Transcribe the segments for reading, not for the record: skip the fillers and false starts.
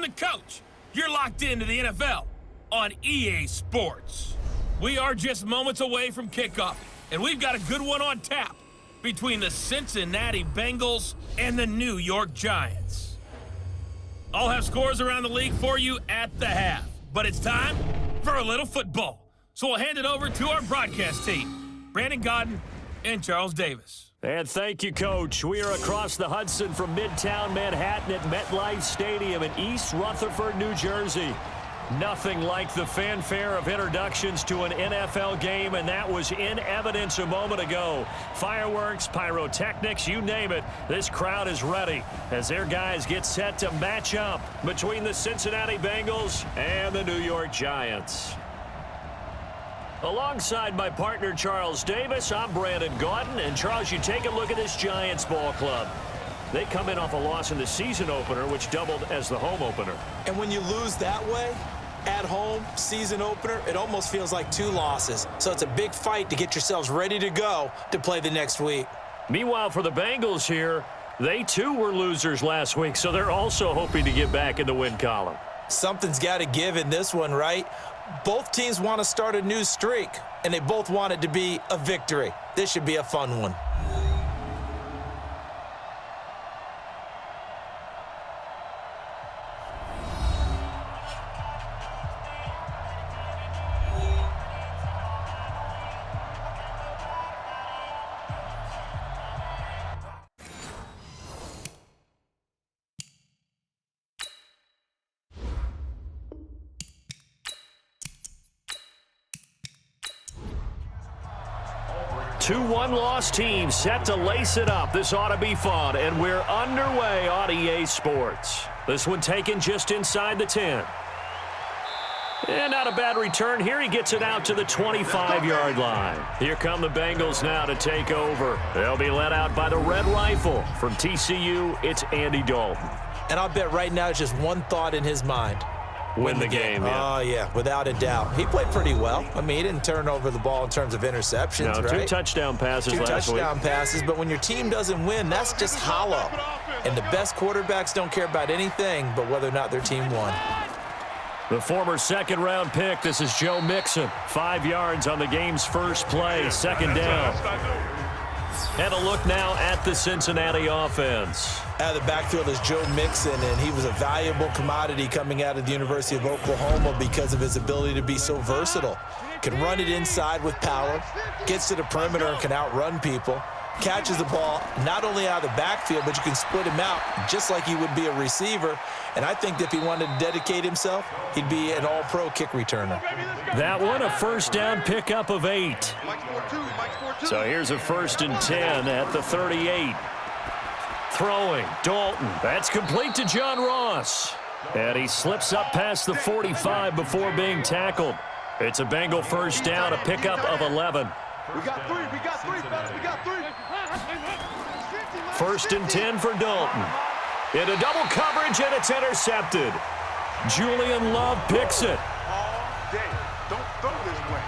the coach. You're locked into the NFL on EA Sports. We are just moments away from kickoff, and we've got a good one on tap between the Cincinnati Bengals and the New York Giants. I'll have scores around the league for you at the half, but it's time for a little football. So we'll hand it over to our broadcast team, Brandon Godden and Charles Davis. And thank you, Coach. We are across the Hudson from Midtown Manhattan at MetLife Stadium in East Rutherford, New Jersey. Nothing like the fanfare of introductions to an NFL game, and that was in evidence a moment ago. Fireworks, pyrotechnics, you name it. This crowd is ready as their guys get set to match up between the Cincinnati Bengals and the New York Giants. Alongside my partner, Charles Davis, I'm Brandon Godden. And, Charles, you take a look at this Giants ball club. They come in off a loss in the season opener, which doubled as the home opener. And when you lose that way, at home, season opener, it almost feels like two losses. So it's a big fight to get yourselves ready to go to play the next week. Meanwhile, for the Bengals here, they too were losers last week, so they're also hoping to get back in the win column. Something's got to give in this one, right? Both teams want to start a new streak, and they both want it to be a victory. This should be a fun one. Two one-loss teams set to lace it up. This ought to be fun, and we're underway on EA Sports. This one taken just inside the 10. And not a bad return here. He gets it out to the 25-yard line. Here come the Bengals now to take over. They'll be led out by the Red Rifle. From TCU, it's Andy Dalton. And I'll bet right now it's just one thought in his mind. Win the game, yeah. Oh, yeah, without a doubt. He played pretty well. I mean, he didn't turn over the ball in terms of interceptions, no, right? two touchdown passes last week. Two touchdown passes, but when your team doesn't win, that's just hollow. And the best quarterbacks don't care about anything but whether or not their team won. The former second-round pick, this is Joe Mixon. 5 yards on the game's first play, second down. And a look now at the Cincinnati offense. Out of the backfield is Joe Mixon, and he was a valuable commodity coming out of the University of Oklahoma because of his ability to be so versatile. Can run it inside with power, gets to the perimeter and can outrun people, catches the ball not only out of the backfield, but you can split him out just like he would be a receiver. And I think that if he wanted to dedicate himself, he'd be an all-pro kick returner. That one, a first down pickup of 8. So here's a 1st and 10 at the 38. Throwing, Dalton. That's complete to John Ross. And he slips up past the 45 before being tackled. It's a Bengal first down, a pickup of 11. We got three, fellas, we got 3. 1st and 10 for Dalton. Into double coverage, and it's intercepted. Julian Love picks it. All day. Don't throw this way.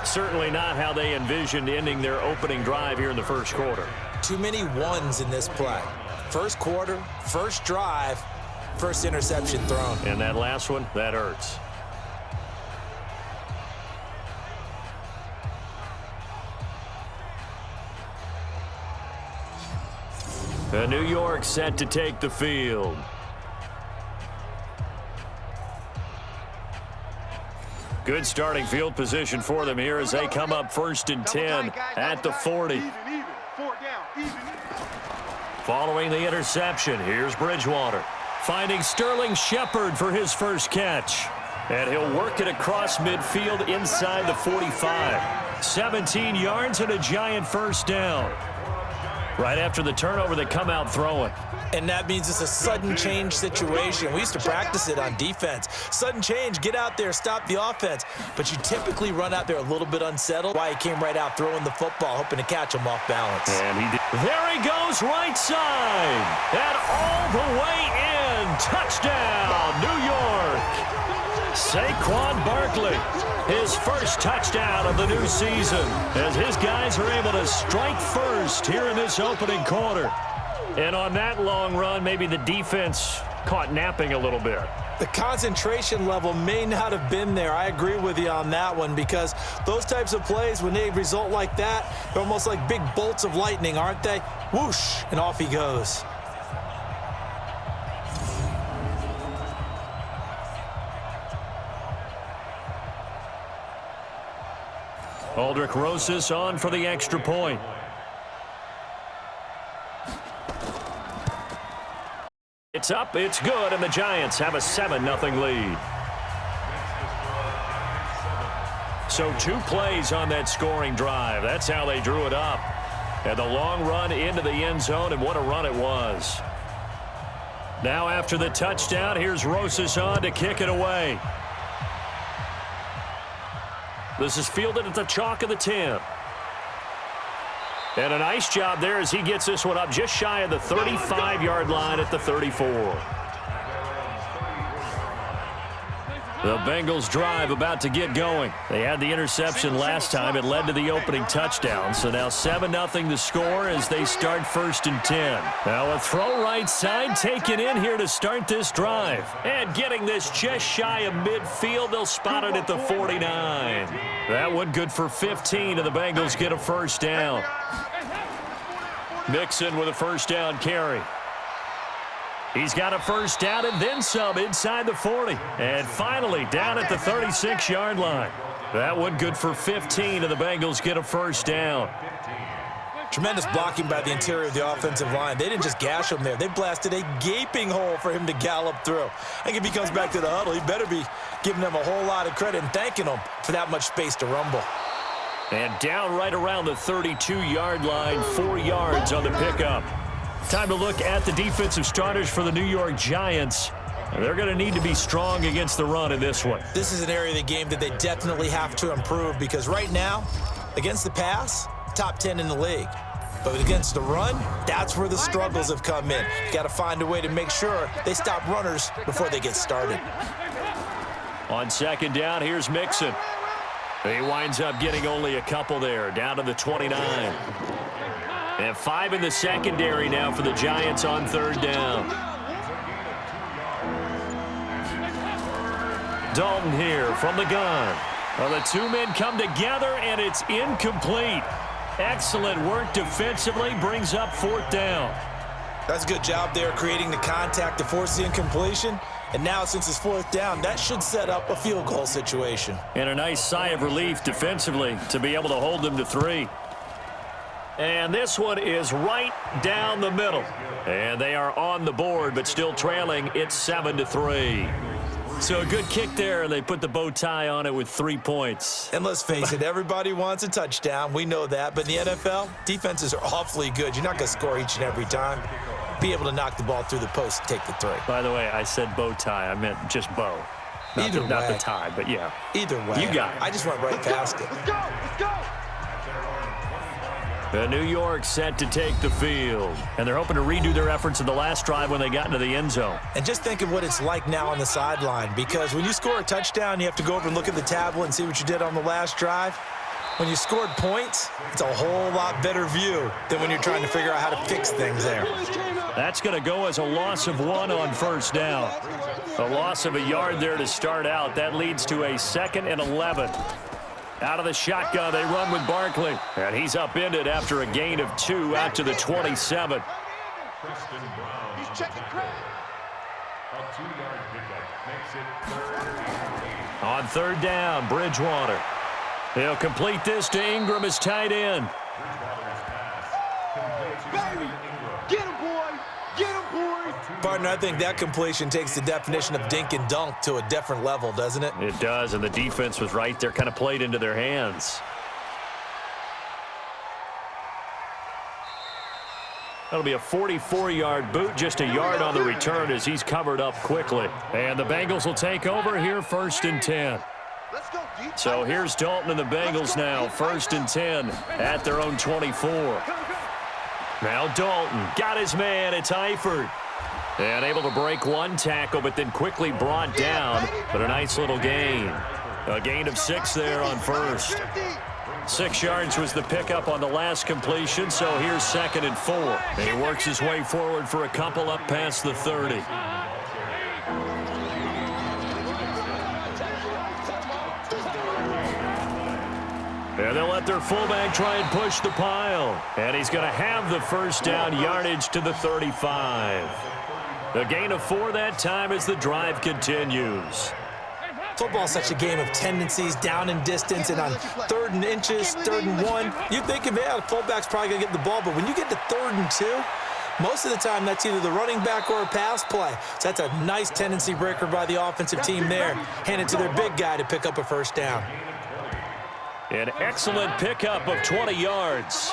Certainly not how they envisioned ending their opening drive here in the first quarter. Too many ones in this play. First quarter, first drive, first interception thrown. And that last one, that hurts. New York set to take the field. Good starting field position for them here as they come up 1st and 10 at the 40. Following the interception, here's Bridgewater. Finding Sterling Shepard for his first catch. And he'll work it across midfield inside the 45. 17 yards and a giant first down. Right after the turnover, they come out throwing. And that means it's a sudden change situation. We used to practice it on defense. Sudden change, get out there, stop the offense. But you typically run out there a little bit unsettled. Why he came right out throwing the football, hoping to catch him off balance. And he did. There he goes, right side. And all the way in. Touchdown, New York. Saquon Barkley, his first touchdown of the new season, as his guys are able to strike first here in this opening quarter. And on that long run, maybe the defense caught napping a little bit. The concentration level may not have been there. I agree with you on that one, because those types of plays, when they result like that, they're almost like big bolts of lightning, aren't they? Whoosh, and off he goes. Aldrich Rosas on for the extra point. It's up, it's good, and the Giants have a 7-0 lead. So 2 plays on that scoring drive. That's how they drew it up. And the long run into the end zone, and what a run it was. Now after the touchdown, here's Rosas on to kick it away. This is fielded at the chalk of the 10. And a nice job there as he gets this one up just shy of the 35-yard line at the 34. The Bengals drive about to get going. They had the interception last time. It led to the opening touchdown. So now 7-0 the score as they start 1st and 10. Now a throw right side taken in here to start this drive. And getting this just shy of midfield. They'll spot it at the 49. That one good for 15, and the Bengals get a 1st down. Mixon with a 1st down carry. He's got a 1st down and then some inside the 40. And finally down at the 36-yard line. That one good for 15, and the Bengals get a 1st down. Tremendous blocking by the interior of the offensive line. They didn't just gash him there. They blasted a gaping hole for him to gallop through. I think if he comes back to the huddle, he better be giving them a whole lot of credit and thanking them for that much space to rumble. And down right around the 32-yard line, 4 yards on the pickup. Time to look at the defensive starters for the New York Giants. They're going to need to be strong against the run in this one. This is an area of the game that they definitely have to improve, because right now, against the pass, top 10 in the league. But against the run, that's where the struggles have come in. You got to find a way to make sure they stop runners before they get started. On 2nd down, here's Mixon. He winds up getting only a couple there, down to the 29. And 5 in the secondary now for the Giants on 3rd down. Dalton here from the gun. Well, the 2 men come together, and it's incomplete. Excellent work defensively, brings up 4th down. That's a good job there, creating the contact to force the incompletion. And now, since it's 4th down, that should set up a field goal situation. And a nice sigh of relief defensively to be able to hold them to 3. And this one is right down the middle. And they are on the board, but still trailing. It's 7-3. So a good kick there, and they put the bow tie on it with 3 points. And let's face it, everybody wants a touchdown. We know that. But in the NFL, defenses are awfully good. You're not going to score each and every time. Be able to knock the ball through the post and take the 3. By the way, I said bow tie. I meant just bow. Not the tie, but yeah. Either way. You got it. I just went right past it. Let's go! Let's go! The New York set to take the field. And they're hoping to redo their efforts in the last drive when they got into the end zone. And just think of what it's like now on the sideline, because when you score a touchdown, you have to go over and look at the tablet and see what you did on the last drive. When you scored points, it's a whole lot better view than when you're trying to figure out how to fix things there. That's going to go as a loss of 1 on 1st down. A loss of a yard there to start out. That leads to a 2nd and 11. Out of the shotgun, they run with Barkley. And he's upended after a gain of 2 out to the 27. He's checking credit. A 2-yard pickup makes it 3rd. On 3rd down, Bridgewater. He'll complete this to Ingram as tight end. Baby, get him, boy. Get him, boy. Partner, I think that completion takes the definition of dink and dunk to a different level, doesn't it? It does, and the defense was right there, kind of played into their hands. That'll be a 44-yard boot, just a yard on the return as he's covered up quickly. And the Bengals will take over here, 1st and 10. So here's Dalton and the Bengals now, 1st and 10 at their own 24. Now Dalton got his man. It's Eifert. And able to break 1 tackle, but then quickly brought down. But a nice little gain. A gain of 6 there on 1st. 6 yards was the pickup on the last completion, so here's 2nd and 4. He works his way forward for a couple up past the 30. And they'll let their fullback try and push the pile. And he's going to have the first down, yardage to the 35. A gain of 4 that time as the drive continues. Football's such a game of tendencies, down and distance, and on 3rd and inches, 3rd and 1, you're thinking, man, the fullback's probably going to get the ball. But when you get to 3rd and 2, most of the time that's either the running back or a pass play. So that's a nice tendency breaker by the offensive team there. Hand it to their big guy to pick up a first down. An excellent pickup of 20 yards.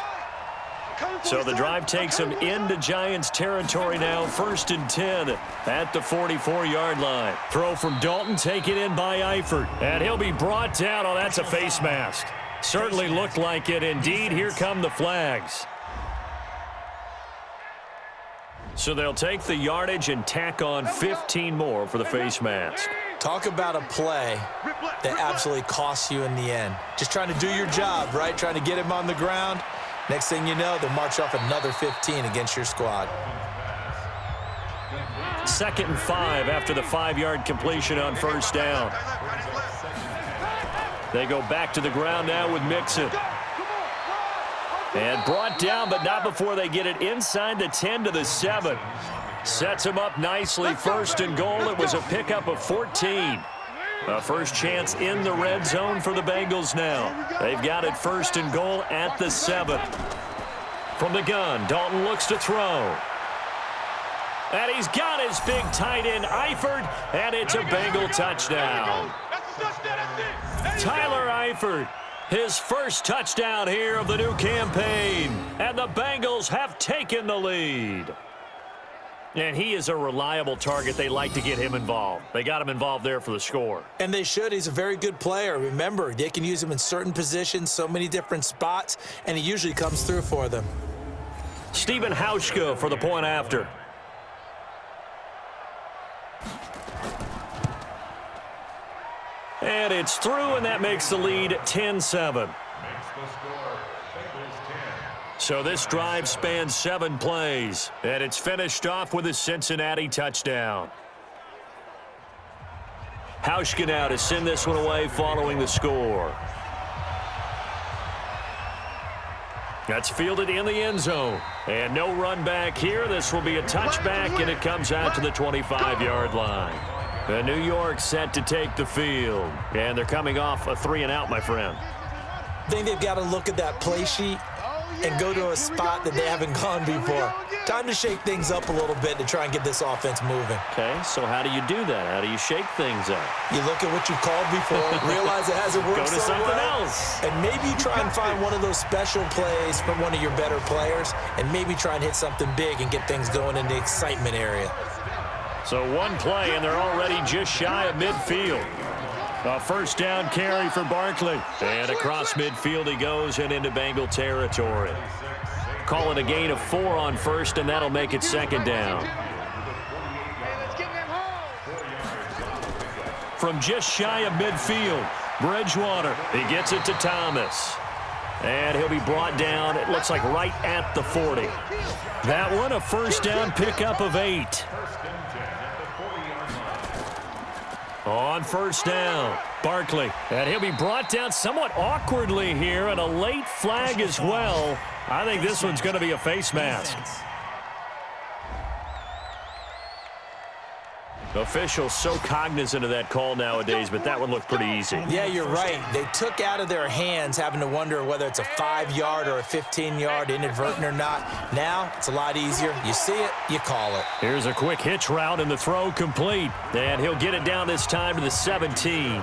So the drive takes them into Giants territory now, 1st and 10 at the 44-yard line. Throw from Dalton, taken in by Eifert. And he'll be brought down. Oh, that's a face mask. Certainly looked like it. Indeed, here come the flags. So they'll take the yardage and tack on 15 more for the face mask. Talk about a play that absolutely costs you in the end. Just trying to do your job, right? Trying to get him on the ground. Next thing you know, they'll march off another 15 against your squad. 2nd and 5 after the 5-yard completion on first down. They go back to the ground now with Mixon. And brought down, but not before they get it inside the 10 to the 7. Sets him up nicely. 1st and goal. It was a pickup of 14. A first chance in the red zone for the Bengals now. They've got it 1st and goal at the 7. From the gun, Dalton looks to throw. And he's got his big tight end, Eifert, and it's a Bengal touchdown. Tyler Eifert, his first touchdown here of the new campaign. And the Bengals have taken the lead. And he is a reliable target. They like to get him involved. They got him involved there for the score. And they should. He's a very good player. Remember, they can use him in certain positions, so many different spots, and he usually comes through for them. Stephen Hauschka for the point after. And it's through, and that makes the lead 10-7. So this drive spans 7 plays, and it's finished off with a Cincinnati touchdown. Hauschka now to send this one away following the score. That's fielded in the end zone. And no run back here. This will be a touchback, and it comes out to the 25-yard line. The New York set to take the field. And they're coming off a 3-and-out, my friend. I think they've got to look at that play sheet and go to a spot that they haven't gone before. Time to shake things up a little bit to try and get this offense moving. Okay, so how do you do that? How do you shake things up? You look at what you called before, realize it hasn't worked Go to so something well, else. and maybe you try and find one of those special plays from one of your better players, and maybe try and hit something big and get things going in the excitement area. So one play, and they're already just shy of midfield. A first down carry for Barkley. And across midfield he goes and into Bengal territory. Call it a gain of 4 on first, and that'll make it 2nd down. From just shy of midfield, Bridgewater. He gets it to Thomas. And he'll be brought down, it looks like right at the 40. That one, a first down pickup of 8. On first down, Barkley. And he'll be brought down somewhat awkwardly here, and a late flag as well. I think this one's going to be a face mask. Officials so cognizant of that call nowadays, but that one looked pretty easy. Yeah, you're right. They took out of their hands having to wonder whether it's a 5-yard or a 15-yard, inadvertent or not. Now, it's a lot easier. You see it, you call it. Here's a quick hitch route, and the throw complete. And he'll get it down this time to the 17.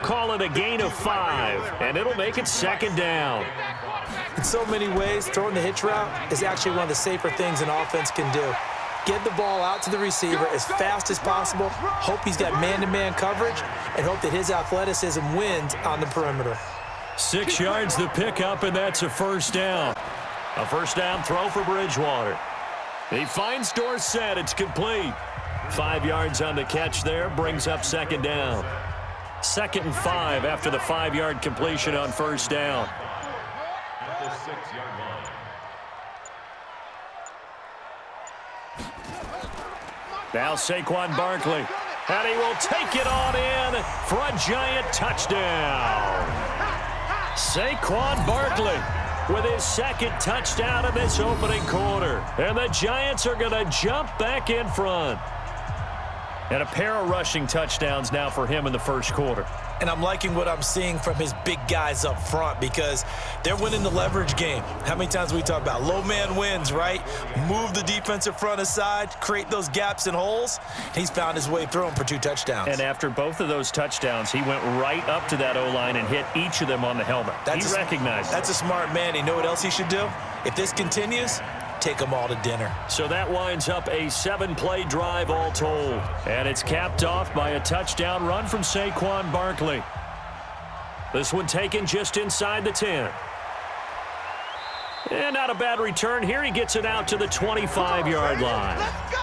Call it a gain of 5, and it'll make it 2nd down. In so many ways, throwing the hitch route is actually one of the safer things an offense can do. Get the ball out to the receiver as fast as possible, hope he's got man-to-man coverage, and hope that his athleticism wins on the perimeter. 6 yards the pickup, and that's a first down. A first down throw for Bridgewater. He finds Dorsett. It's complete. 5 yards on the catch there, brings up 2nd down. 2nd and 5 after the 5-yard completion on first down. At the 6-yard line. Now Saquon Barkley, and he will take it on in for a Giant touchdown. Saquon Barkley with his second touchdown of this opening quarter. And the Giants are going to jump back in front. And a pair of rushing touchdowns now for him in the first quarter. And I'm liking what I'm seeing from his big guys up front because they're winning the leverage game. How many times we talk about low man wins, right? Move the defensive front aside, create those gaps and holes. He's found his way through them for 2 touchdowns. And after both of those touchdowns, he went right up to that O-line and hit each of them on the helmet. He recognized it. That's a smart man. You know what else he should do? If this continues, take them all to dinner. So that winds up a 7-play drive all told. And it's capped off by a touchdown run from Saquon Barkley. This one taken just inside the 10. And not a bad return here. He gets it out to the 25-yard line. Let's go!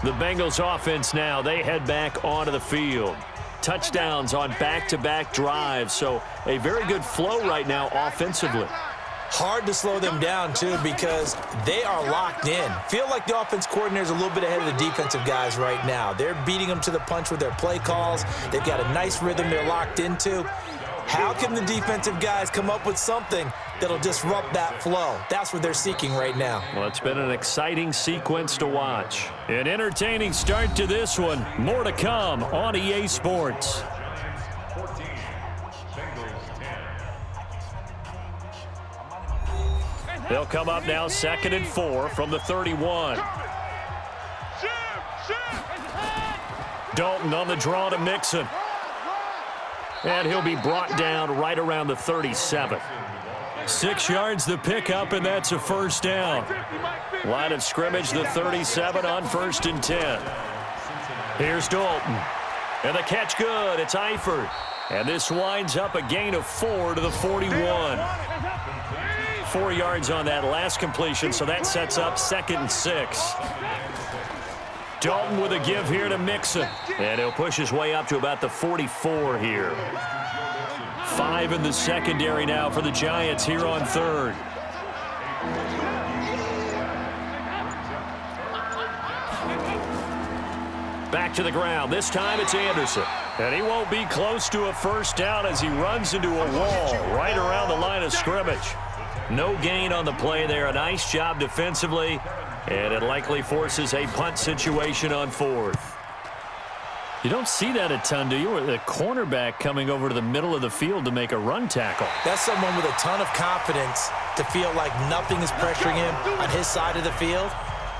The Bengals offense now, they head back onto the field. Touchdowns on back-to-back drives, so a very good flow right now offensively. Hard to slow them down, too, because they are locked in. Feel like the offense coordinator is a little bit ahead of the defensive guys right now. They're beating them to the punch with their play calls. They've got a nice rhythm they're locked into. How can the defensive guys come up with something that'll disrupt that flow? That's what they're seeking right now. Well, it's been an exciting sequence to watch. An entertaining start to this one. More to come on EA Sports. 14, Bengals 10. They'll come up now 2nd and 4 from the 31. Dalton on the draw to Mixon. And he'll be brought down right around the 37. 6 yards the pickup, and that's a first down. Line of scrimmage, the 37 on 1st and 10. Here's Dalton. And the catch good. It's Eifert. And this winds up a gain of 4 to the 41. 4 yards on that last completion, so that sets up 2nd and 6. Dalton with a give here to Mixon. And he'll push his way up to about the 44 here. 5 in the secondary now for the Giants here on 3rd. Back to the ground. This time it's Anderson. And he won't be close to a first down as he runs into a wall right around the line of scrimmage. No gain on the play there. A nice job defensively. And it likely forces a punt situation on 4th. You don't see that a ton, do you? With a cornerback coming over to the middle of the field to make a run tackle. That's someone with a ton of confidence to feel like nothing is pressuring him on his side of the field.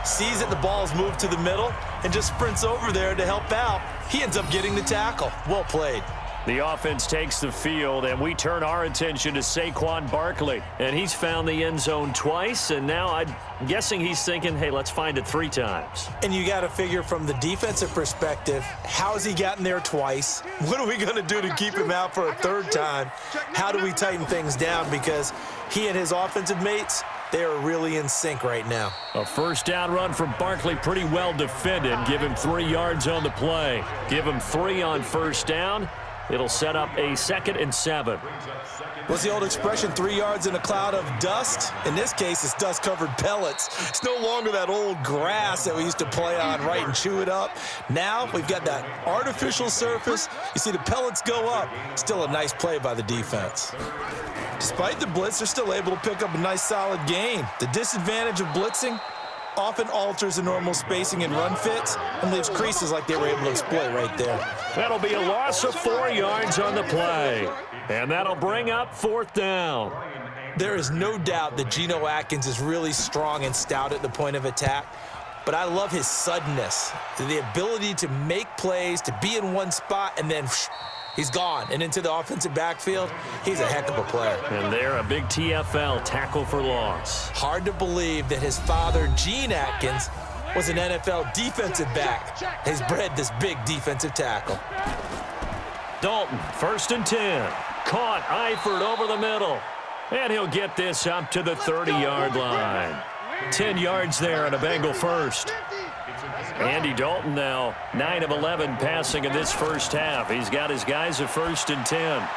Sees that the ball's moved to the middle and just sprints over there to help out. He ends up getting the tackle. Well played. The offense takes the field, and we turn our attention to Saquon Barkley. And he's found the end zone twice, and now I'm guessing he's thinking, hey, let's find it 3 times. And you got to figure from the defensive perspective, how has he gotten there twice? What are we going to do to keep him out for a 3rd time? How do we tighten things down? Because he and his offensive mates, they are really in sync right now. A first down run from Barkley, pretty well defended. Give him 3 yards on the play. Give him 3 on first down. It'll set up a 2nd and 7. What's the old expression, 3 yards in a cloud of dust? In this case, it's dust-covered pellets. It's no longer that old grass that we used to play on, right, and chew it up. Now we've got that artificial surface. You see the pellets go up. Still a nice play by the defense. Despite the blitz, they're still able to pick up a nice, solid gain. The disadvantage of blitzing often alters the normal spacing and run fits and leaves creases like they were able to exploit right there. That'll be a loss of 4 yards on the play. And that'll bring up 4th down. There is no doubt that Geno Atkins is really strong and stout at the point of attack, but I love his suddenness, the ability to make plays, to be in one spot, and then he's gone and into the offensive backfield. He's a heck of a player. And there, a big TFL, tackle for loss. Hard to believe that his father, Gene Atkins, was an NFL defensive back. He's bred this big defensive tackle. Dalton, 1st and 10. Caught Eifert over the middle. And he'll get this up to the 30-yard line. 10 yards there and a Bengal first. Andy Dalton now 9 of 11 passing in this first half. He's got his guys at 1st and 10.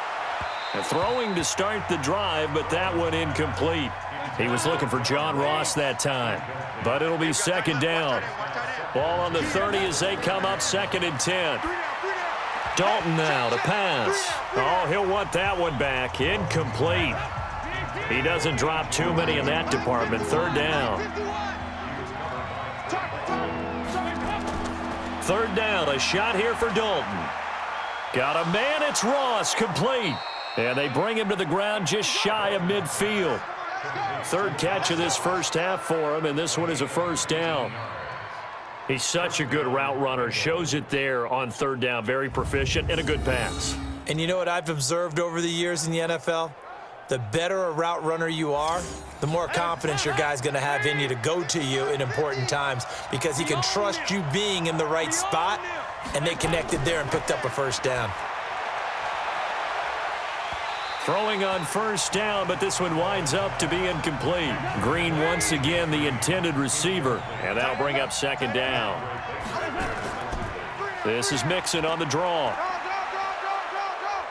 And throwing to start the drive, but that one incomplete. He was looking for John Ross that time. But it'll be 2nd down. Ball on the 30 as they come up 2nd and 10. Dalton now to pass. Oh, he'll want that one back. Incomplete. He doesn't drop too many in that department. Third down. Third down, a shot here for Dalton. Got a man, it's Ross, complete. And they bring him to the ground just shy of midfield. Third catch of this first half for him, and this one is a first down. He's such a good route runner. Shows it there on third down. Very proficient and a good pass. And you know what I've observed over the years in the NFL? The better a route runner you are, the more confidence your guy's going to have in you to go to you in important times because he can trust you being in the right spot, and they connected there and picked up a first down. Throwing on first down, but this one winds up to be incomplete. Green once again the intended receiver, and that'll bring up second down. This is Mixon on the draw.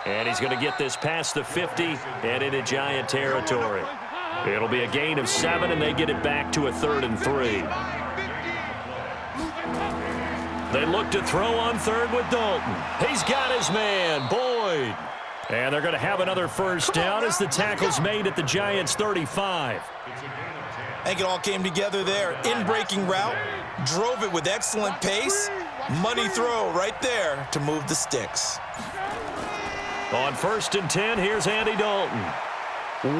And he's going to get this past the 50 and into Giant territory. It'll be a gain of 7, and they get it back to a 3rd and 3. They look to throw on third with Dalton. He's got his man, Boyd. And they're going to have another first down as the tackle's made at the Giants' 35. I think it all came together there. In-breaking route, drove it with excellent pace. Money throw right there to move the sticks. On 1st and 10, here's Andy Dalton.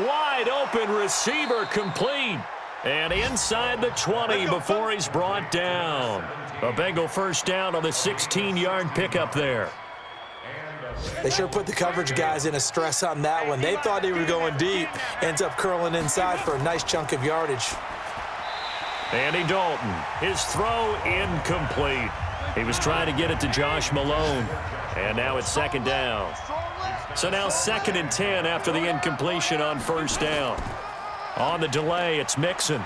Wide open receiver complete. And inside the 20 before he's brought down. A Bengal first down on the 16-yard pickup there. They sure put the coverage guys in a stress on that one. They thought they were going deep. Ends up curling inside for a nice chunk of yardage. Andy Dalton, his throw incomplete. He was trying to get it to Josh Malone. And now it's second down. So now 2nd and 10 after the incompletion on first down. On the delay, it's Mixon.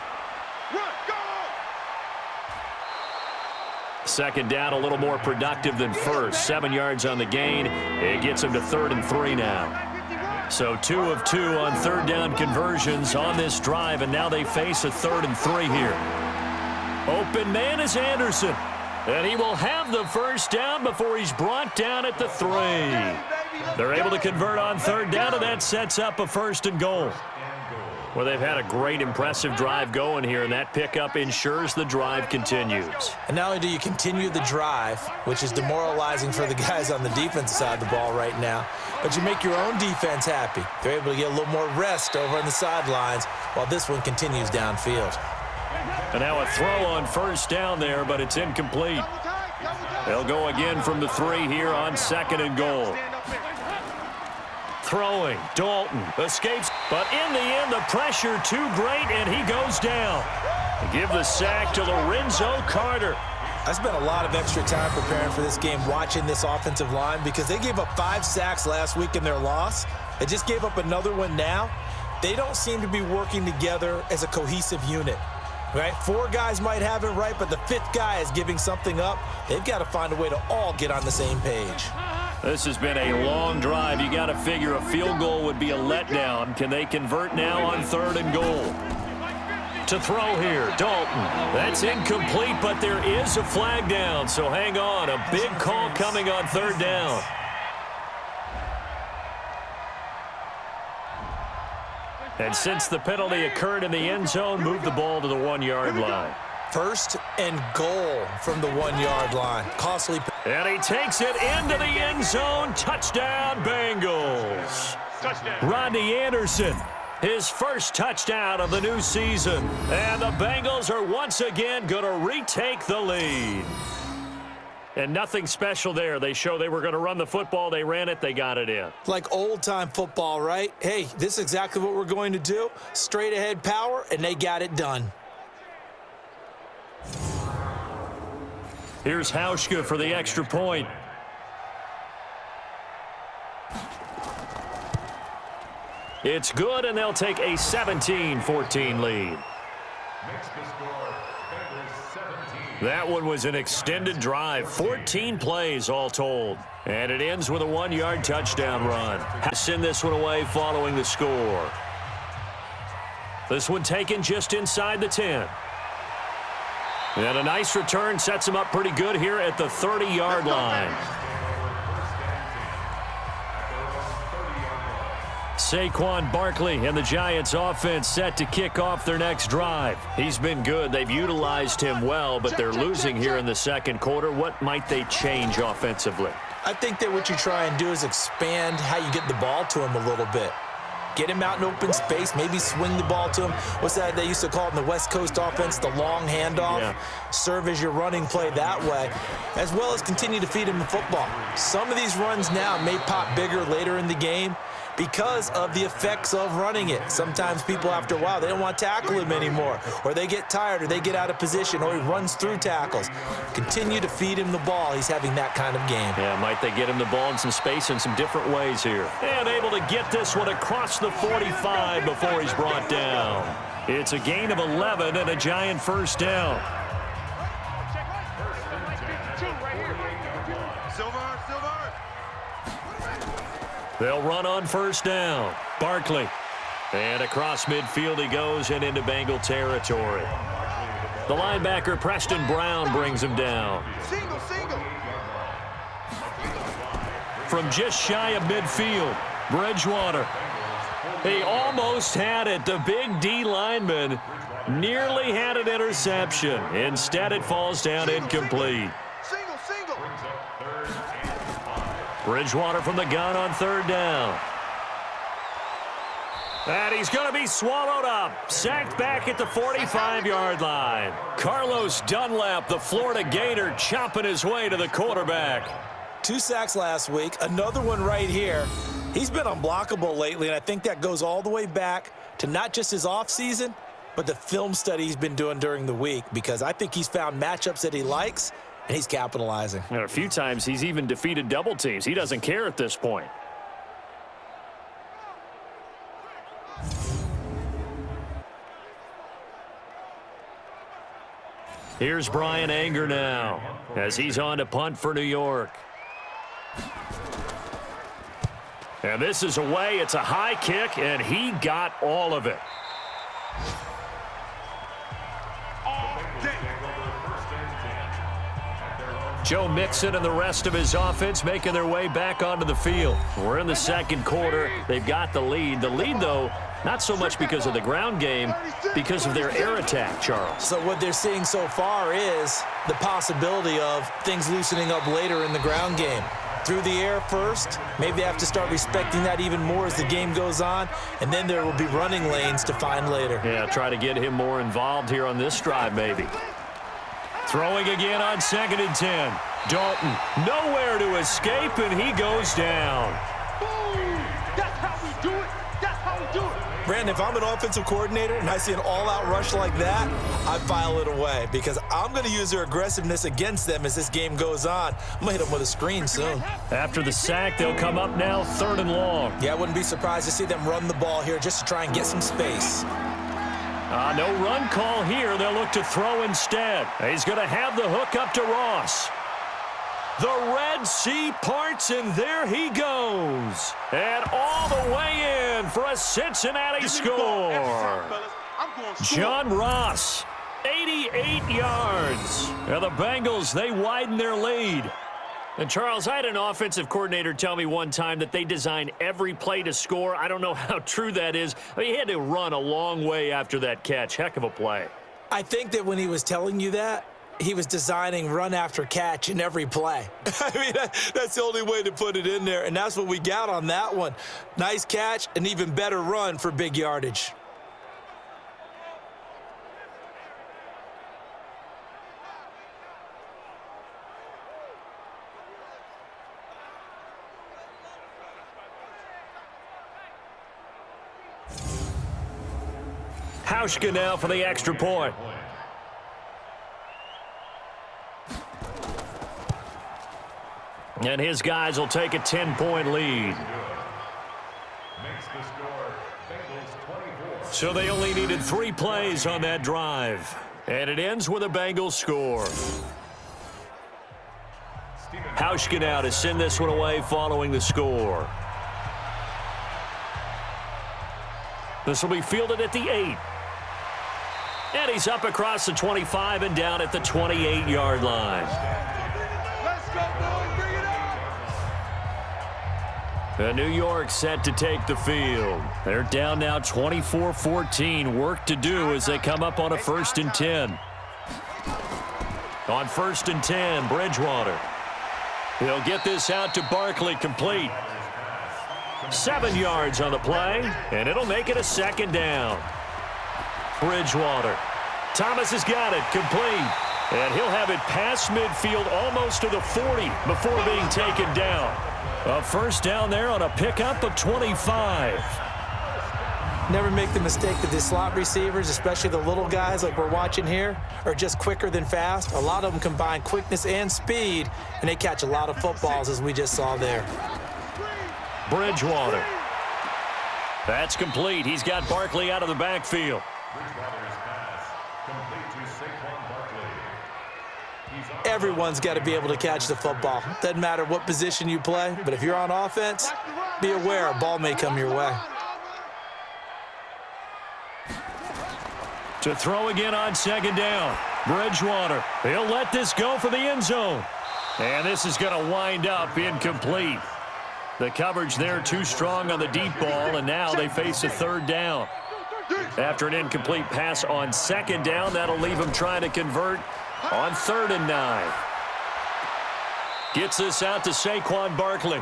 Second down, a little more productive than first. 7 yards on the gain. It gets him to 3rd and 3 now. So 2 of 2 on third down conversions on this drive, and now they face a 3rd and 3 here. Open man is Anderson. And he will have the first down before he's brought down at the 3. They're able to convert on third down, and that sets up a 1st and goal. Well, they've had a great, impressive drive going here, and that pickup ensures the drive continues. And not only do you continue the drive, which is demoralizing for the guys on the defensive side of the ball right now, but you make your own defense happy. They're able to get a little more rest over on the sidelines while this one continues downfield. And now a throw on first down there, but it's incomplete. They'll go again from the 3 here on 2nd and goal. Throwing, Dalton escapes, but in the end, the pressure too great, and he goes down. Give the sack to Lorenzo Carter. I spent a lot of extra time preparing for this game, watching this offensive line, because they gave up 5 sacks last week in their loss. They just gave up another one now. They don't seem to be working together as a cohesive unit. Right? 4 guys might have it right, but the 5th guy is giving something up. They've got to find a way to all get on the same page. This has been a long drive. You got to figure a field goal would be a letdown. Can they convert now on 3rd and goal? To throw here, Dalton. That's incomplete, but there is a flag down, so hang on. A big call coming on 3rd down. And since the penalty occurred in the end zone, move the ball to the 1-yard line. 1st and goal from the 1-yard line. Costly. And he takes it into the end zone. Touchdown, Bengals. Touchdown. Rodney Anderson, his first touchdown of the new season. And the Bengals are once again going to retake the lead. And nothing special there. They show they were going to run the football. They ran it. They got it in. Like old-time football, right? Hey, this is exactly what we're going to do. Straight-ahead power, and they got it done. Here's Hauschka for the extra point. It's good, and they'll take a 17-14 lead. That one was an extended drive, 14 plays all told. And it ends with a 1-yard touchdown run. Send this one away following the score. This one taken just inside the 10. And a nice return sets him up pretty good here at the 30-yard line. Saquon Barkley and the Giants offense set to kick off their next drive. He's been good. They've utilized him well, but they're losing here in the second quarter. What might they change offensively? I think that what you try and do is expand how you get the ball to him a little bit. Get him out in open space, maybe swing the ball to him. What's that they used to call it in the West Coast offense, the long handoff? Yeah. Serve as your running play that way, as well as continue to feed him the football. Some of these runs now may pop bigger later in the game because of the effects of running it. Sometimes people, after a while, they don't want to tackle him anymore, or they get tired, or they get out of position, or he runs through tackles. Continue to feed him the ball. He's having that kind of game. Yeah, might they get him the ball in some space in some different ways here. And able to get this one across the 45 before he's brought down. It's a gain of 11 and a Giant first down. They'll run on first down. Barkley. And across midfield he goes and into Bengal territory. The linebacker, Preston Brown, brings him down. Single. From just shy of midfield, Bridgewater. He almost had it. The big D lineman nearly had an interception. Instead, it falls down incomplete. Single. Bridgewater from the gun on third down. And he's going to be swallowed up. Sacked back at the 45-yard line. Carlos Dunlap, the Florida Gator, chopping his way to the quarterback. 2 sacks last week, another one right here. He's been unblockable lately, and I think that goes all the way back to not just his offseason, but the film study he's been doing during the week, because I think he's found matchups that he likes, and he's capitalizing. And a few times he's even defeated double teams. He doesn't care at this point. Here's Brian Anger now as he's on to punt for New York. And this is away. It's a high kick, and he got all of it. Joe Mixon and the rest of his offense making their way back onto the field. We're in the second quarter. They've got the lead. The lead, though, not so much because of the ground game, because of their air attack, Charles. So what they're seeing so far is the possibility of things loosening up later in the ground game. Through the air first, maybe they have to start respecting that even more as the game goes on, and then there will be running lanes to find later. Yeah, try to get him more involved here on this drive, maybe. Throwing again on 2nd and 10. Dalton, nowhere to escape, and he goes down. Boom! That's how we do it. That's how we do it. Brandon, if I'm an offensive coordinator and I see an all-out rush like that, I file it away because I'm going to use their aggressiveness against them as this game goes on. I'm going to hit them with a screen soon. After the sack, they'll come up now 3rd and long. Yeah, I wouldn't be surprised to see them run the ball here just to try and get some space. No run call here. They'll look to throw instead. He's going to have the hook up to Ross. The Red Sea parts, and there he goes. And all the way in for a Cincinnati score. John Ross, 88 yards. And the Bengals, they widen their lead. And, Charles, I had an offensive coordinator tell me one time that they design every play to score. I don't know how true that is. I mean, he had to run a long way after that catch. Heck of a play. I think that when he was telling you that, he was designing run after catch in every play. I mean, that's the only way to put it in there, and that's what we got on that one. Nice catch, an even better run for big yardage. Hauschka now for the extra point. And his guys will take a 10-point lead. So they only needed 3 plays on that drive. And it ends with a Bengals score. Hauschka now to send this one away following the score. This will be fielded at the 8. And he's up across the 25 and down at the 28-yard line. Let's go, boys. Bring it on. New York set to take the field. They're down now 24-14. Work to do as they come up on a 1st and 10. On 1st and 10, Bridgewater. He'll get this out to Barkley, complete. 7 yards on the play, and it'll make it a 2nd down. Bridgewater. Thomas has got it, complete. And he'll have it past midfield almost to the 40 before being taken down. A 1st down there on a pickup of 25. Never make the mistake that the slot receivers, especially the little guys like we're watching here, are just quicker than fast. A lot of them combine quickness and speed, and they catch a lot of footballs, as we just saw there. Bridgewater. That's complete. He's got Barkley out of the backfield. Everyone's got to be able to catch the football. Doesn't matter what position you play, but if you're on offense, be aware a ball may come your way. To throw again on 2nd down. Bridgewater. He'll let this go for the end zone. And this is going to wind up incomplete. The coverage there too strong on the deep ball, and now they face a 3rd down. After an incomplete pass on 2nd down, that'll leave them trying to convert on 3rd and 9. Gets this out to Saquon Barkley.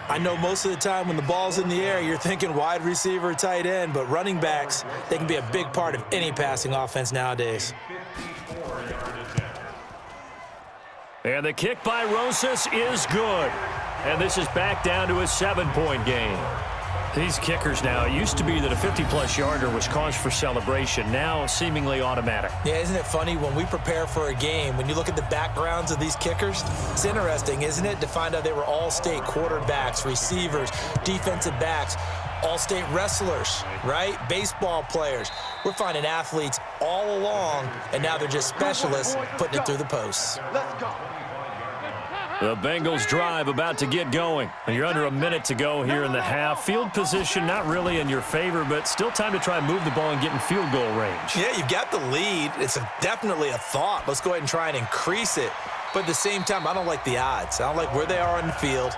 I know most of the time when the ball's in the air, you're thinking wide receiver, tight end, but running backs, they can be a big part of any passing offense nowadays. And the kick by Rosas is good. And this is back down to a 7-point game. These kickers now, it used to be that a 50-plus yarder was cause for celebration. Now seemingly automatic. Yeah, isn't it funny when we prepare for a game, when you look at the backgrounds of these kickers, it's interesting, isn't it, to find out they were all-state quarterbacks, receivers, defensive backs, all-state wrestlers, right? Baseball players. We're finding athletes all along, and now they're just specialists putting it through the posts. Let's go. The Bengals drive about to get going. You're under a minute to go here in the half. Field position not really in your favor, but still time to try and move the ball and get in field goal range. Yeah, you've got the lead. It's definitely a thought. Let's go ahead and try and increase it. But at the same time, I don't like the odds. I don't like where they are on the field.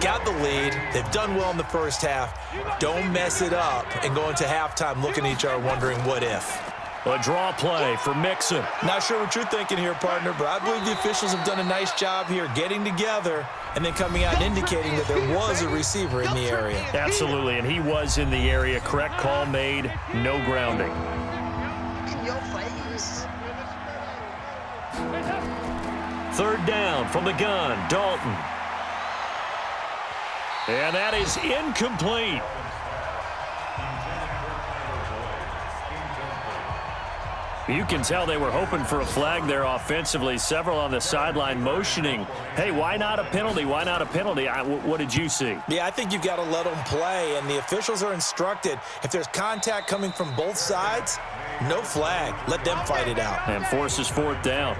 Got the lead. They've done well in the first half. Don't mess it up and go into halftime looking at each other wondering what if. A draw play for Mixon. Not sure what you're thinking here, partner, but I believe the officials have done a nice job here getting together and then coming out and indicating that there was a receiver in the area. Absolutely, and he was in the area. Correct call made. No grounding. In your face. 3rd down from the gun. Dalton. And that is incomplete. You can tell they were hoping for a flag there offensively. Several on the sideline motioning, hey, why not a penalty? Why not a penalty? What did you see? Yeah, I think you've got to let them play, and the officials are instructed, if there's contact coming from both sides, no flag. Let them fight it out. And forces 4th down.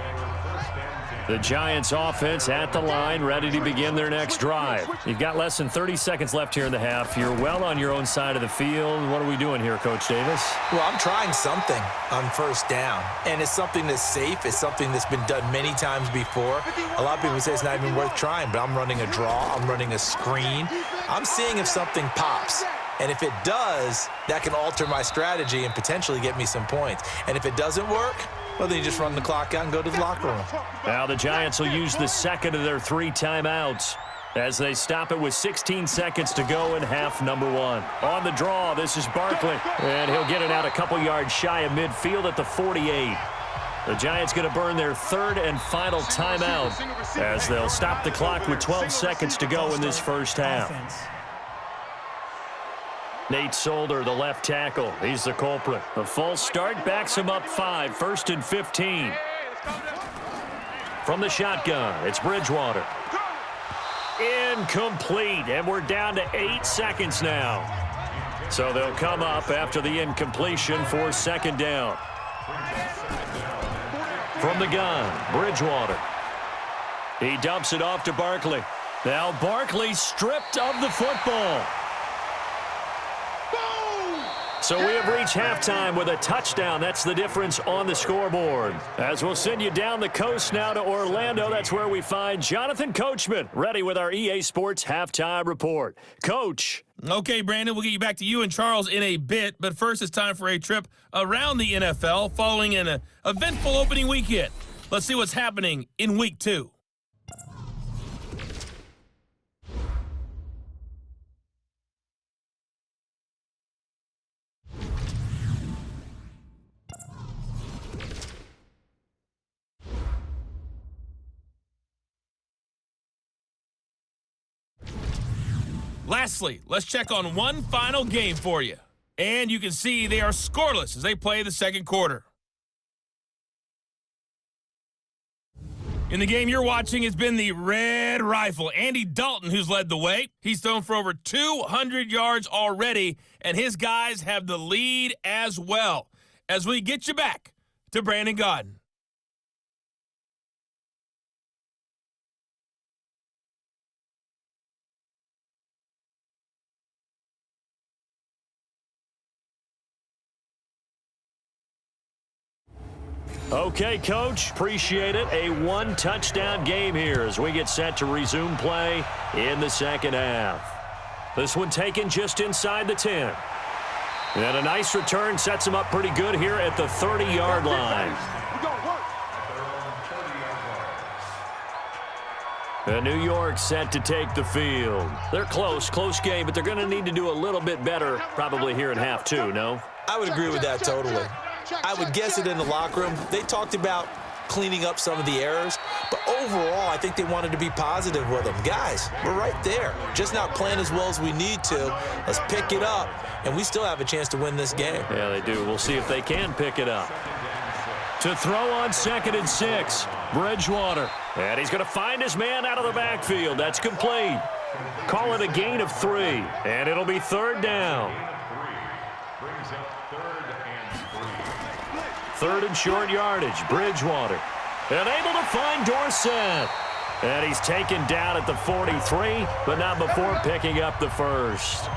The Giants offense at the line, ready to begin their next drive. You've got less than 30 seconds left here in the half. You're well on your own side of the field. What are we doing here, Coach Davis? Well, I'm trying something on 1st down, and it's something that's safe. It's something that's been done many times before. A lot of people say it's not even worth trying, but I'm running a draw. I'm running a screen. I'm seeing if something pops. And if it does, that can alter my strategy and potentially get me some points. And if it doesn't work, well, then you just run the clock out and go to the locker room. Now the Giants will use the 2nd of their 3 timeouts as they stop it with 16 seconds to go in half number 1. On the draw, this is Barkley, and he'll get it out a couple yards shy of midfield at the 48. The Giants going to burn their 3rd and final timeout as they'll stop the clock with 12 seconds to go in this first half. Nate Solder, the left tackle. He's the culprit. The false start backs him up 5, 1st and 15. From the shotgun, it's Bridgewater. Incomplete, and we're down to 8 seconds now. So they'll come up after the incompletion for 2nd down. From the gun, Bridgewater. He dumps it off to Barkley. Now Barkley stripped of the football. So we have reached halftime with a touchdown. That's the difference on the scoreboard. As we'll send you down the coast now to Orlando, that's where we find Jonathan Coachman, ready with our EA Sports Halftime Report. Coach. Okay, Brandon, we'll get you back to you and Charles in a bit, but first it's time for a trip around the NFL following an eventful opening weekend. Let's see what's happening in Week 2. Lastly, let's check on one final game for you. And you can see they are scoreless as they play the second quarter. In the game you're watching, it's been the Red Rifle, Andy Dalton, who's led the way. He's thrown for over 200 yards already, and his guys have the lead as well. As we get you back to Brandon Godden. Okay, Coach, appreciate it. A one-touchdown game here as we get set to resume play in the second half. This one taken just inside the 10. And a nice return sets him up pretty good here at the 30-yard line. And New York set to take the field. They're close game, but they're going to need to do a little bit better probably here in half two, no? I would agree with that totally. I would guess it in the locker room. They talked about cleaning up some of the errors, but overall, I think they wanted to be positive with them. Guys, we're right there. Just not playing as well as we need to. Let's pick it up, and we still have a chance to win this game. Yeah, they do. We'll see if they can pick it up. To throw on 2nd and 6, Bridgewater. And he's going to find his man out of the backfield. That's complete. Call it a gain of 3, and it'll be 3rd down. 3rd and short yardage, Bridgewater. And able to find Dorsett. And he's taken down at the 43, but not before picking up the first.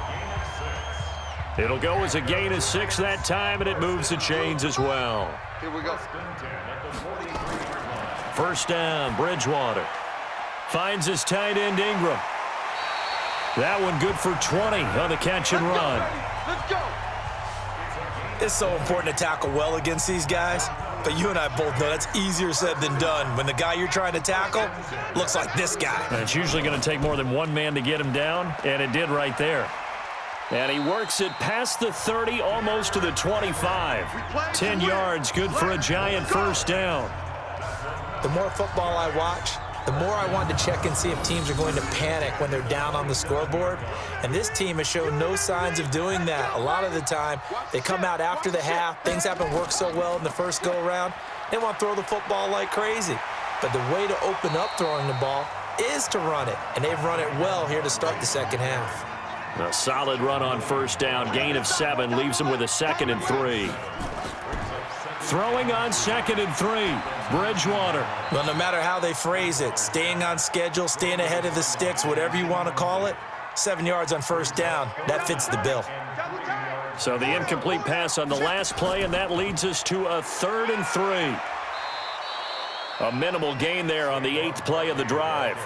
It'll go as a gain of 6 that time, and it moves the chains as well. Here we go. 1st down, Bridgewater. Finds his tight end, Ingram. That one good for 20 on the catch and run. Let's go. It's so important to tackle well against these guys, but you and I both know that's easier said than done when the guy you're trying to tackle looks like this guy. And it's usually going to take more than one man to get him down, and it did right there. And he works it past the 30, almost to the 25. 10 yards, good for a giant 1st down. The more football I watch, the more I want to check and see if teams are going to panic when they're down on the scoreboard. And this team has shown no signs of doing that. A lot of the time, they come out after the half. Things haven't worked so well in the first go-around. They want to throw the football like crazy. But the way to open up throwing the ball is to run it. And they've run it well here to start the second half. A solid run on 1st down. Gain of 7 leaves him with a 2nd and 3. Throwing on 2nd and 3, Bridgewater. Well, no matter how they phrase it, staying on schedule, staying ahead of the sticks, whatever you want to call it, 7 yards on 1st down, that fits the bill. So the incomplete pass on the last play, and that leads us to a 3rd and 3. A minimal gain there on the 8th play of the drive.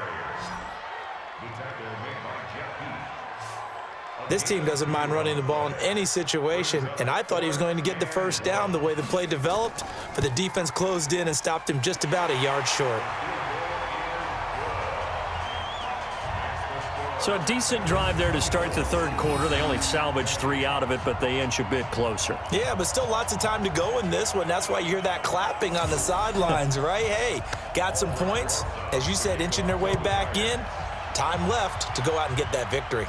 This team doesn't mind running the ball in any situation, and I thought he was going to get the 1st down the way the play developed, but the defense closed in and stopped him just about a yard short. So a decent drive there to start the 3rd quarter. They only salvaged 3 out of it, but they inch a bit closer. Yeah, but still lots of time to go in this one. That's why you hear that clapping on the sidelines, right? Hey, got some points. As you said, inching their way back in. Time left to go out and get that victory.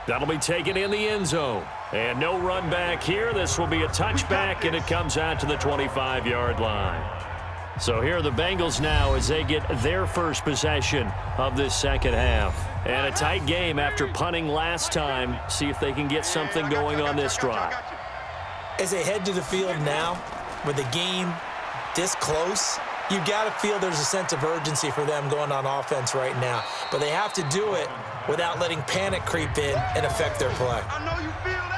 That'll be taken in the end zone. And no run back here. This will be a touchback, and it comes out to the 25-yard line. So here are the Bengals now as they get their first possession of this second half. And a tight game after punting last time. See if they can get something going on this drive. As they head to the field now, with the game this close, you got to feel there's a sense of urgency for them going on offense right now. But they have to do it without letting panic creep in and affect their play. I know you feel that.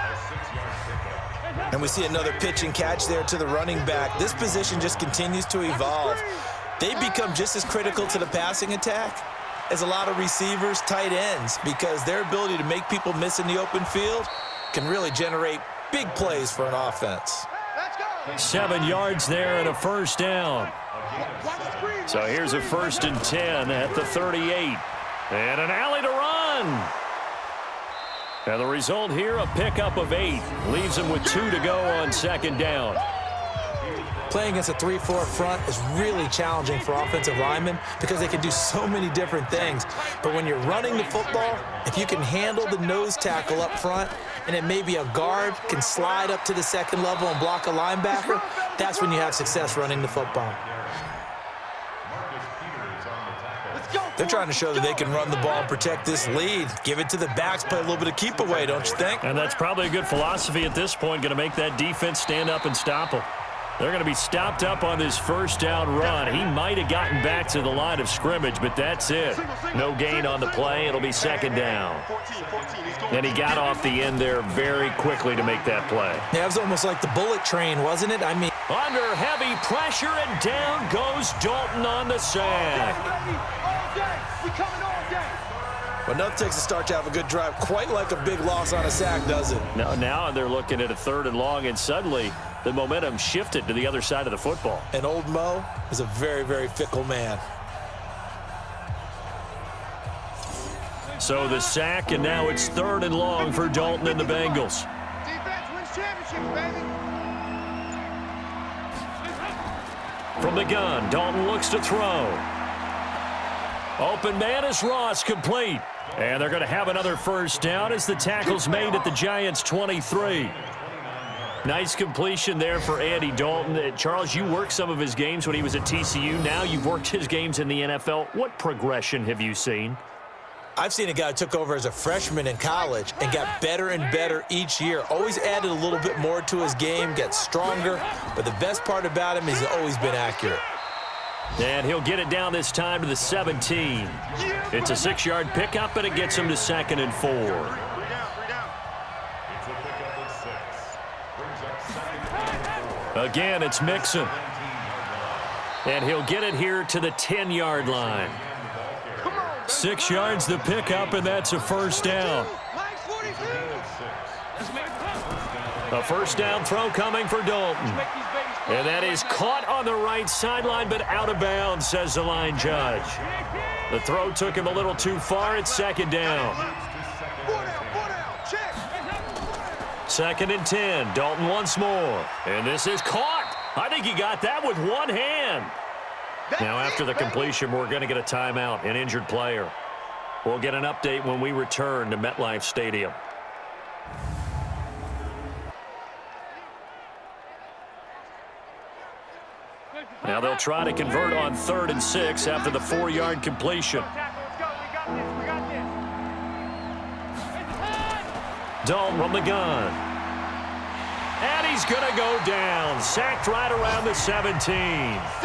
And we see another pitch and catch there to the running back. This position just continues to evolve. They become just as critical to the passing attack as a lot of receivers, tight ends, because their ability to make people miss in the open field can really generate big plays for an offense. 7 yards there and a first down. So here's a 1st and 10 at the 38. And an alley to run. And the result here, a pickup of 8. Leaves him with 2 to go on 2nd down. Playing against a 3-4 front is really challenging for offensive linemen because they can do so many different things. But when you're running the football, if you can handle the nose tackle up front, and then maybe a guard can slide up to the 2nd level and block a linebacker, that's when you have success running the football. They're trying to show that they can run the ball and protect this lead. Give it to the backs, play a little bit of keep away, don't you think? And that's probably a good philosophy at this point, going to make that defense stand up and stop them. They're going to be stopped up on this 1st down run. He might have gotten back to the line of scrimmage, but that's it. No gain on the play. It'll be 2nd down. And he got off the end there very quickly to make that play. Yeah, it was almost like the bullet train, wasn't it? I mean, under heavy pressure, and down goes Dalton on the sack. But enough takes to start to have a good drive. Quite like a big loss on a sack, does it? Now they're looking at a 3rd and long, and suddenly the momentum shifted to the other side of the football. And old Mo is a very, very fickle man. So the sack, and now it's 3rd and long for Dalton and the Bengals. Defense wins championships, baby. From the gun, Dalton looks to throw. Open man is Ross, complete. And they're going to have another 1st down as the tackle's made at the Giants' 23. Nice completion there for Andy Dalton. Charles, you worked some of his games when he was at TCU. Now you've worked his games in the NFL. What progression have you seen? I've seen a guy who took over as a freshman in college and got better and better each year. Always added a little bit more to his game, got stronger. But the best part about him is he's always been accurate. And he'll get it down this time to the 17. It's a 6-yard pickup, and it gets him to 2nd and 4. Again, it's Mixon. And he'll get it here to the 10-yard line. 6 yards the pickup, and that's a 1st down. A 1st down throw coming for Dalton. And that is caught on the right sideline, but out of bounds, says the line judge. The throw took him a little too far. It's 2nd down. 2nd and 10. Dalton once more. And this is caught. I think he got that with one hand. Now, after the completion, we're going to get a timeout, an injured player. We'll get an update when we return to MetLife Stadium. Now they'll try to convert on 3rd and 6 after the 4-yard completion. Dalton from the gun. And he's going to go down. Sacked right around the 17.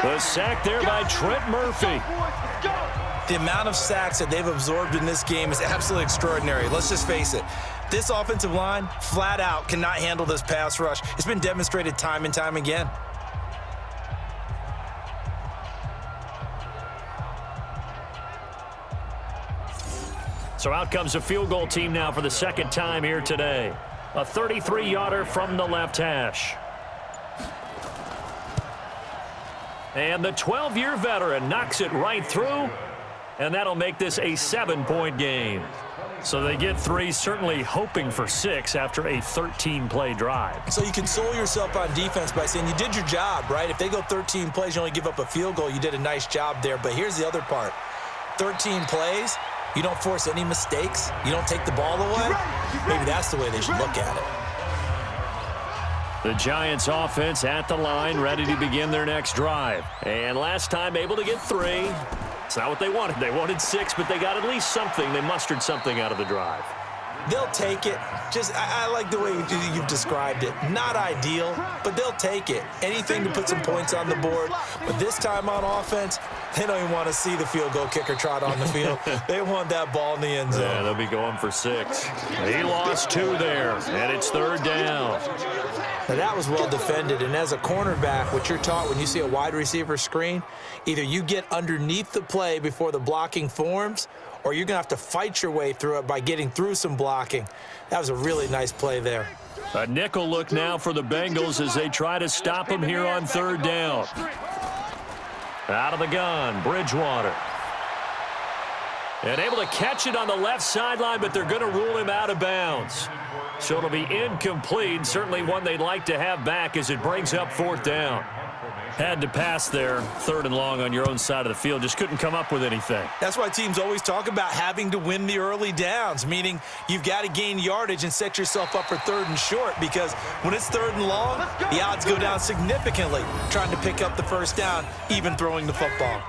The sack there by Trent Murphy. The amount of sacks that they've absorbed in this game is absolutely extraordinary. Let's just face it. This offensive line, flat out, cannot handle this pass rush. It's been demonstrated time and time again. So out comes a field goal team now for the 2nd time here today. A 33-yarder from the left hash. And the 12-year veteran knocks it right through, and that'll make this a 7-point game. So they get 3, certainly hoping for 6 after a 13-play drive. So you console yourself on defense by saying you did your job, right? If they go 13 plays, you only give up a field goal, you did a nice job there. But here's the other part. 13 plays, you don't force any mistakes, you don't take the ball away. Maybe that's the way they should look at it. The Giants offense at the line, ready to begin their next drive. And last time able to get 3. It's not what they wanted. They wanted 6, but they got at least something. They mustered something out of the drive. They'll take it. I like the way you've described it. Not ideal, but they'll take it. Anything to put some points on the board. But this time on offense, They don't even want to see the field goal kicker trot on the field. They want that ball in the end zone. Yeah, they'll be going for 6. He lost 2 there, and it's 3rd down. Now, that was well defended, and as a cornerback, what you're taught when you see a wide receiver screen, either you get underneath the play before the blocking forms, or you're going to have to fight your way through it by getting through some blocking. That was a really nice play there. A nickel look now for the Bengals as they try to stop him here on 3rd down. Out of the gun, Bridgewater. And able to catch it on the left sideline, but they're going to rule him out of bounds. So it'll be incomplete, certainly one they'd like to have back as it brings up 4th down. Had to pass there, 3rd and long on your own side of the field. Just couldn't come up with anything. That's why teams always talk about having to win the early downs, meaning you've got to gain yardage and set yourself up for 3rd and short, because when it's 3rd and long, the odds go down significantly trying to pick up the 1st down, even throwing the football.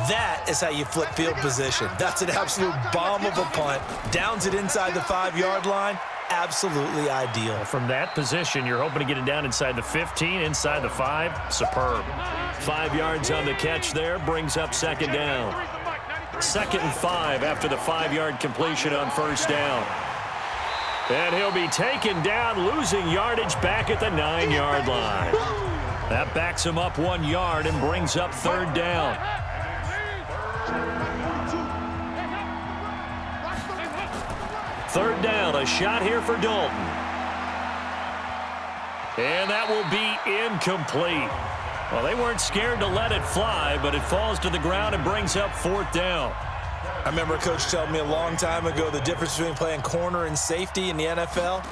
That is how you flip field position. That's an absolute bomb of a punt. Downs it inside the 5-yard line. Absolutely ideal. From that position, you're hoping to get it down inside the 15, inside the 5. Superb. 5 yards on the catch there, brings up 2nd down. 2nd and 5 after the 5-yard completion on 1st down. And he'll be taken down, losing yardage back at the 9-yard line. That backs him up 1 yard and brings up 3rd down. 3rd down, a shot here for Dalton. And that will be incomplete. Well, they weren't scared to let it fly, but it falls to the ground and brings up 4th down. I remember a coach telling me a long time ago the difference between playing corner and safety in the NFL.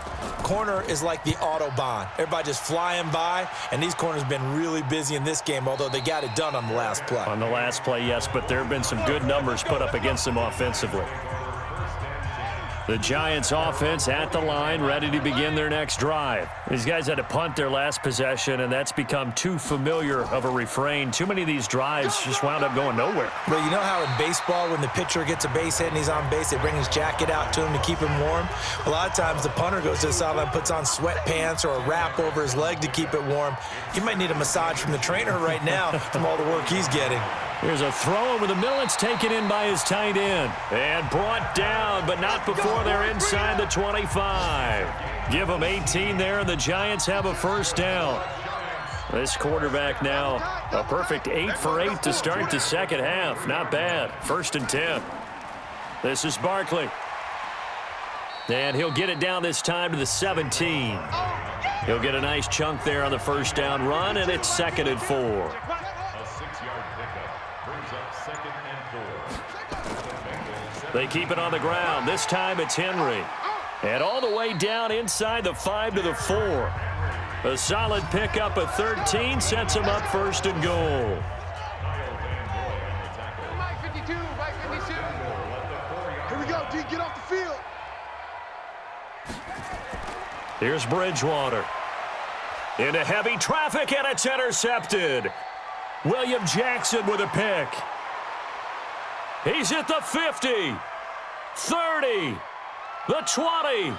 Corner is like the Autobahn. Everybody just flying by, and these corners have been really busy in this game, although they got it done on the last play. On the last play, yes, but there have been some good numbers put up against them offensively. The Giants offense at the line, ready to begin their next drive. These guys had to punt their last possession, and that's become too familiar of a refrain. Too many of these drives just wound up going nowhere. Well, you know how in baseball, when the pitcher gets a base hit and he's on base, they bring his jacket out to him to keep him warm? A lot of times the punter goes to the sideline, puts on sweatpants or a wrap over his leg to keep it warm. He might need a massage from the trainer right now from all the work he's getting. Here's a throw over the middle. It's taken in by his tight end. And brought down, but not before they're inside the 25. Give them 18 there, and the Giants have a 1st down. This quarterback now, a perfect 8 for 8 to start the 2nd half. Not bad. 1st and 10. This is Barkley. And he'll get it down this time to the 17. He'll get a nice chunk there on the 1st down run, and it's 2nd and 4. They keep it on the ground. This time it's Henry. And all the way down inside the 5 to the 4. A solid pickup of 13 sets him up 1st and goal. Here we go, D. Get off the field. Here's Bridgewater. Into heavy traffic, and it's intercepted. William Jackson with a pick. He's at the 50, 30, the 20,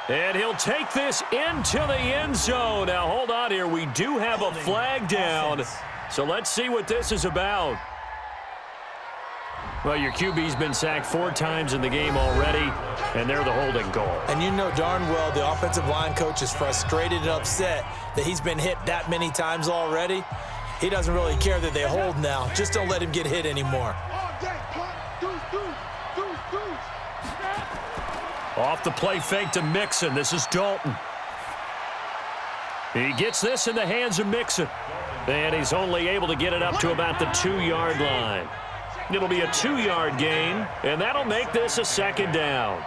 and he'll take this into the end zone. Now, hold on here. We do have a flag down, so let's see what this is about. Well, your QB's been sacked 4 times in the game already, and they're the holding call. And you know darn well the offensive line coach is frustrated and upset that he's been hit that many times already. He doesn't really care that they hold now. Just don't let him get hit anymore. Off the play fake to Mixon. This is Dalton. He gets this in the hands of Mixon. And he's only able to get it up to about the 2-yard line. It'll be a 2-yard gain, and that'll make this a 2nd down.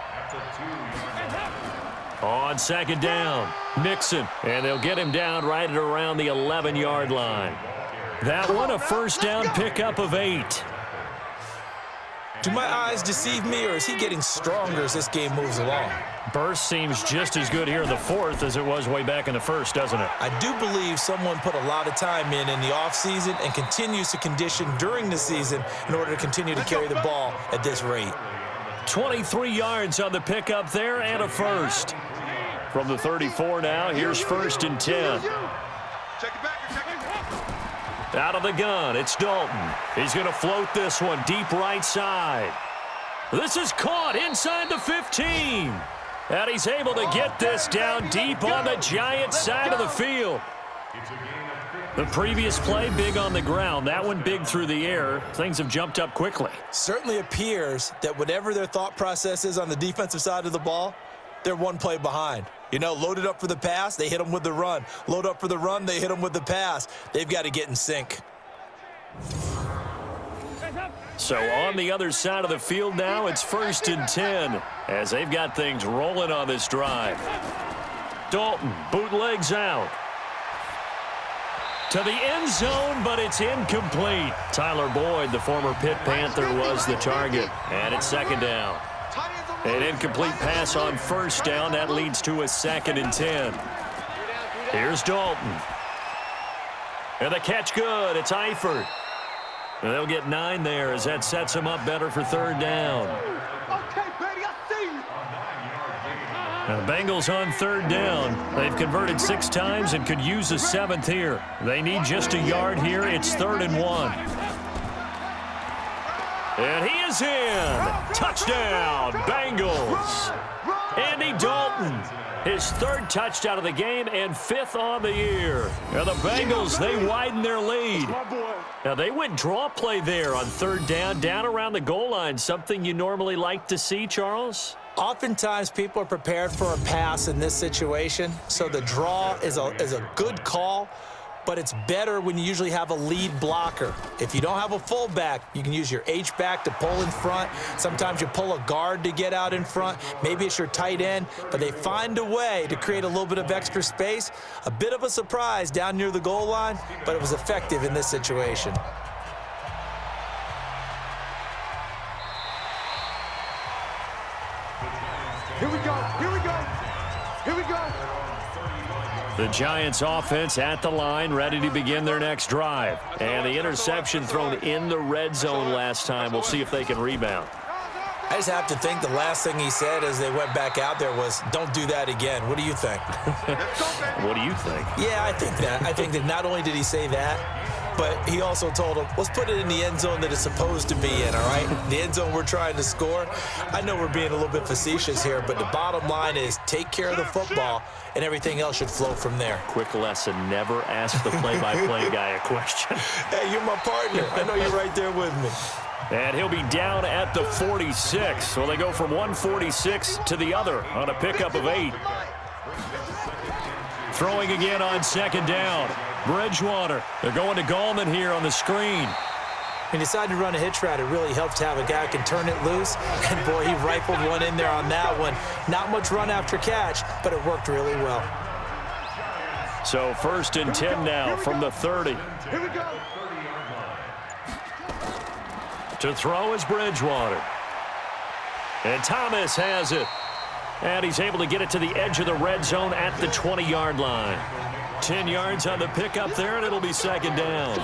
On 2nd down, Mixon. And they'll get him down right at around the 11-yard line. That one a 1st down pickup of 8. Do my eyes deceive me, or is he getting stronger as this game moves along? Burst seems just as good here in the 4th as it was way back in the 1st, doesn't it? I do believe someone put a lot of time in the offseason and continues to condition during the season in order to continue to carry the ball at this rate. 23 yards on the pickup there and a 1st. From the 34 now, here's 1st and 10. Out of the gun, it's Dalton. He's going to float this one deep right side. This is caught inside the 15. And he's able to get this down deep on the Giants side of the field. The previous play, big on the ground. That one big through the air. Things have jumped up quickly. Certainly appears that whatever their thought process is on the defensive side of the ball, they're one play behind. You know, loaded up for the pass, they hit them with the run. Load up for the run, they hit them with the pass. They've got to get in sync. So on the other side of the field now, it's 1st and 10 as they've got things rolling on this drive. Dalton bootlegs out to the end zone, but it's incomplete. Tyler Boyd, the former Pitt Panther, was the target, and it's 2nd down. An incomplete pass on 1st down. That leads to a 2nd and 10. Here's Dalton. And the catch good. It's Eifert. And they'll get 9 there as that sets him up better for 3rd down. Okay, baby, I see you. And the Bengals on 3rd down. They've converted 6 times and could use a 7th here. They need just a yard here. It's 3rd and 1. And he is in. Touchdown, Bengals. Andy Dalton, his 3rd touchdown of the game and 5th on the year. Now the Bengals, they widen their lead. Now they went draw play there on 3rd down around the goal line. Something you normally like to see, Charles? Oftentimes, people are prepared for a pass in this situation, so the draw is a good call, but it's better when you usually have a lead blocker. If you don't have a fullback, you can use your H-back to pull in front. Sometimes you pull a guard to get out in front. Maybe it's your tight end, but they find a way to create a little bit of extra space. A bit of a surprise down near the goal line, but it was effective in this situation. Here we go, here we go, here we go. The Giants offense at the line, ready to begin their next drive. And the interception thrown in the red zone last time. We'll see if they can rebound. I just have to think the last thing he said as they went back out there was, don't do that again. What do you think? What do you think? Yeah, I think that. I think that not only did he say that, but he also told him, let's put it in the end zone that it's supposed to be in, all right? The end zone we're trying to score. I know we're being a little bit facetious here, but the bottom line is take care of the football, and everything else should flow from there. Quick lesson, never ask the play-by-play guy a question. Hey, you're my partner. I know you're right there with me. And he'll be down at the 46. So they go from 146 to the other on a pickup of 8. Throwing again on 2nd down. Bridgewater. They're going to Gallman here on the screen. He decided to run a hitch route. It really helped to have a guy who can turn it loose. And, boy, he rifled one in there on that one. Not much run after catch, but it worked really well. So 1st and 10 now from the 30. Here we go. To throw is Bridgewater. And Thomas has it. And he's able to get it to the edge of the red zone at the 20-yard line. 10 yards on the pickup there, and it'll be 2nd down.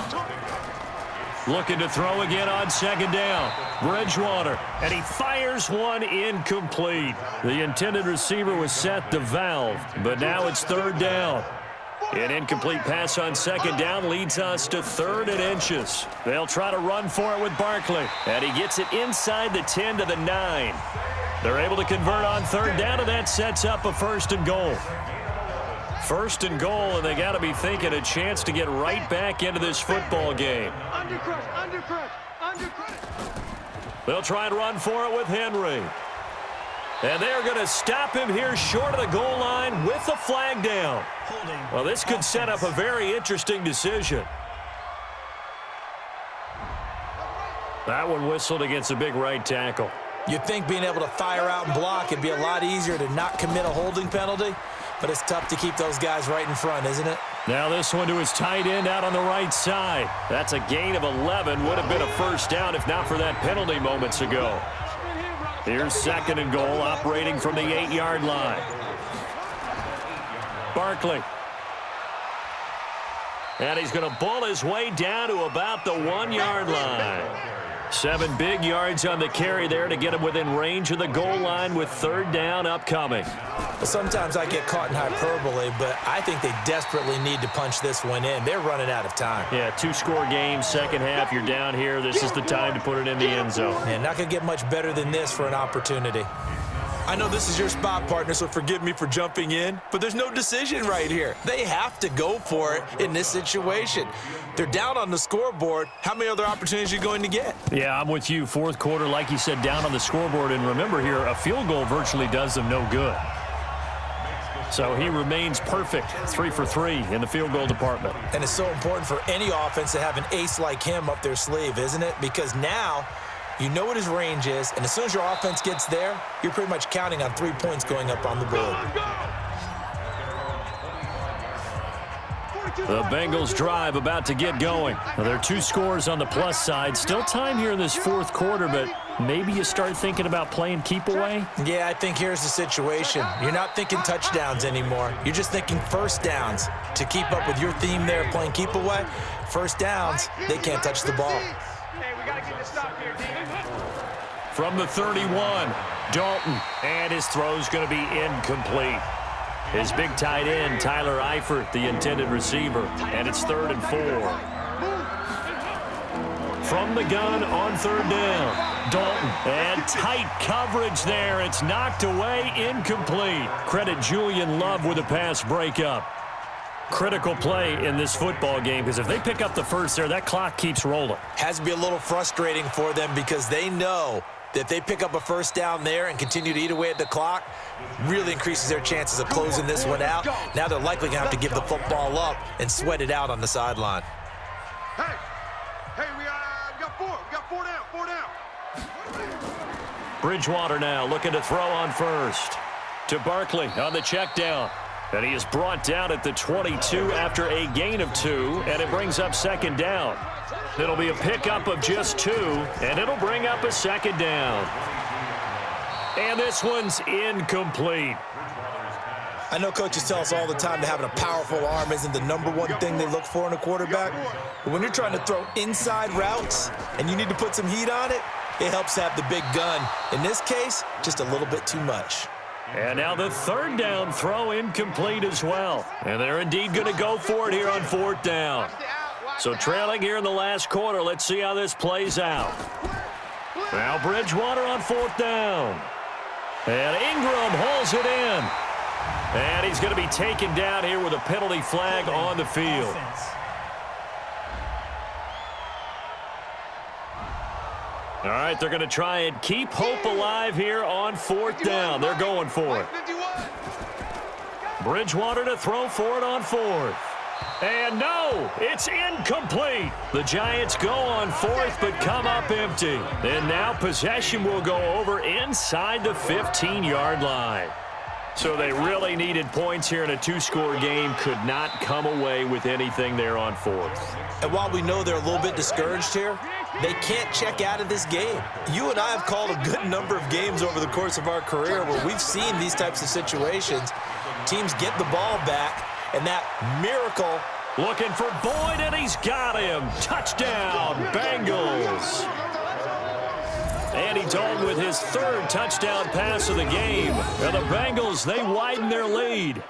Looking to throw again on 2nd down. Bridgewater, and he fires one incomplete. The intended receiver was set to Valve, but now it's 3rd down. An incomplete pass on 2nd down leads us to 3rd and inches. They'll try to run for it with Barkley, and he gets it inside the 10 to the 9. They're able to convert on 3rd down, and that sets up a 1st and goal. 1st and goal, and they got to be thinking a chance to get right back into this football game. They'll try and run for it with Henry. And they're going to stop him here short of the goal line with the flag down. Well, this could set up a very interesting decision. That one whistled against a big right tackle. You'd think being able to fire out and block, it'd be a lot easier to not commit a holding penalty, but it's tough to keep those guys right in front, isn't it? Now this one to his tight end out on the right side. That's a gain of 11. Would have been a 1st down if not for that penalty moments ago. Here's 2nd and goal, operating from the 8-yard line. Barkley. And he's going to ball his way down to about the 1-yard line. 7 big yards on the carry there to get him within range of the goal line with 3rd down upcoming. Sometimes I get caught in hyperbole, but I think they desperately need to punch this one in. They're running out of time. Yeah, 2-score game, second half, you're down here. This is the time to put it in the end zone. And not going to get much better than this for an opportunity. I know this is your spot, partner, so forgive me for jumping in, but there's no decision right here. They have to go for it in this situation. They're down on the scoreboard. How many other opportunities are you going to get? Yeah, I'm with you. Fourth quarter, like you said, down on the scoreboard. And remember here, a field goal virtually does them no good. So he remains perfect, 3 for 3 in the field goal department. And it's so important for any offense to have an ace like him up their sleeve, isn't it? Because now you know what his range is, and as soon as your offense gets there, you're pretty much counting on 3 points going up on the board. The Bengals drive about to get going. Now, there are 2 scores on the plus side. Still time here in this fourth quarter, but maybe you start thinking about playing keep away? Yeah, I think here's the situation. You're not thinking touchdowns anymore. You're just thinking first downs. To keep up with your theme there, playing keep away, first downs, they can't touch the ball. Hey, we got to get this stop here, D. From the 31, Dalton, and his throw's going to be incomplete. His big tight end, Tyler Eifert, the intended receiver, and it's 3rd and 4. From the gun on 3rd down, Dalton, and tight coverage there. It's knocked away, incomplete. Credit Julian Love with a pass breakup. Critical play in this football game, because if they pick up the first there, that clock keeps rolling. Has to be a little frustrating for them because they know that if they pick up a first down there and continue to eat away at the clock, really increases their chances of closing this one out. Now they're likely going to have to give the football up and sweat it out on the sideline. Hey, we got 4. We got 4 down. 4 down. Bridgewater now looking to throw on first. To Barkley on the check down. And he is brought down at the 22 after a gain of 2, and it brings up 2nd down. It'll be a pickup of just 2, and it'll bring up a 2nd down. And this one's incomplete. I know coaches tell us all the time that having a powerful arm isn't the #1 thing they look for in a quarterback. But when you're trying to throw inside routes and you need to put some heat on it, it helps have the big gun. In this case, just a little bit too much. And now the 3rd down throw incomplete as well. And they're indeed going to go for it here on 4th down. So trailing here in the last quarter, let's see how this plays out. Now Bridgewater on 4th down. And Ingram hauls it in. And he's going to be taken down here with a penalty flag on the field. All right, they're going to try and keep hope alive here on 4th down. They're going for it. Bridgewater to throw for it on 4th. And no, it's incomplete. The Giants go on 4th but come up empty. And now possession will go over inside the 15-yard line. So they really needed points here in a 2-score game. Could not come away with anything there on 4th. And while we know they're a little bit discouraged here, they can't check out of this game. You and I have called a good number of games over the course of our career where we've seen these types of situations. Teams get the ball back, and that miracle. Looking for Boyd, and he's got him. Touchdown, Bengals. Andy Dalton with his 3rd touchdown pass of the game. And the Bengals, they widen their lead.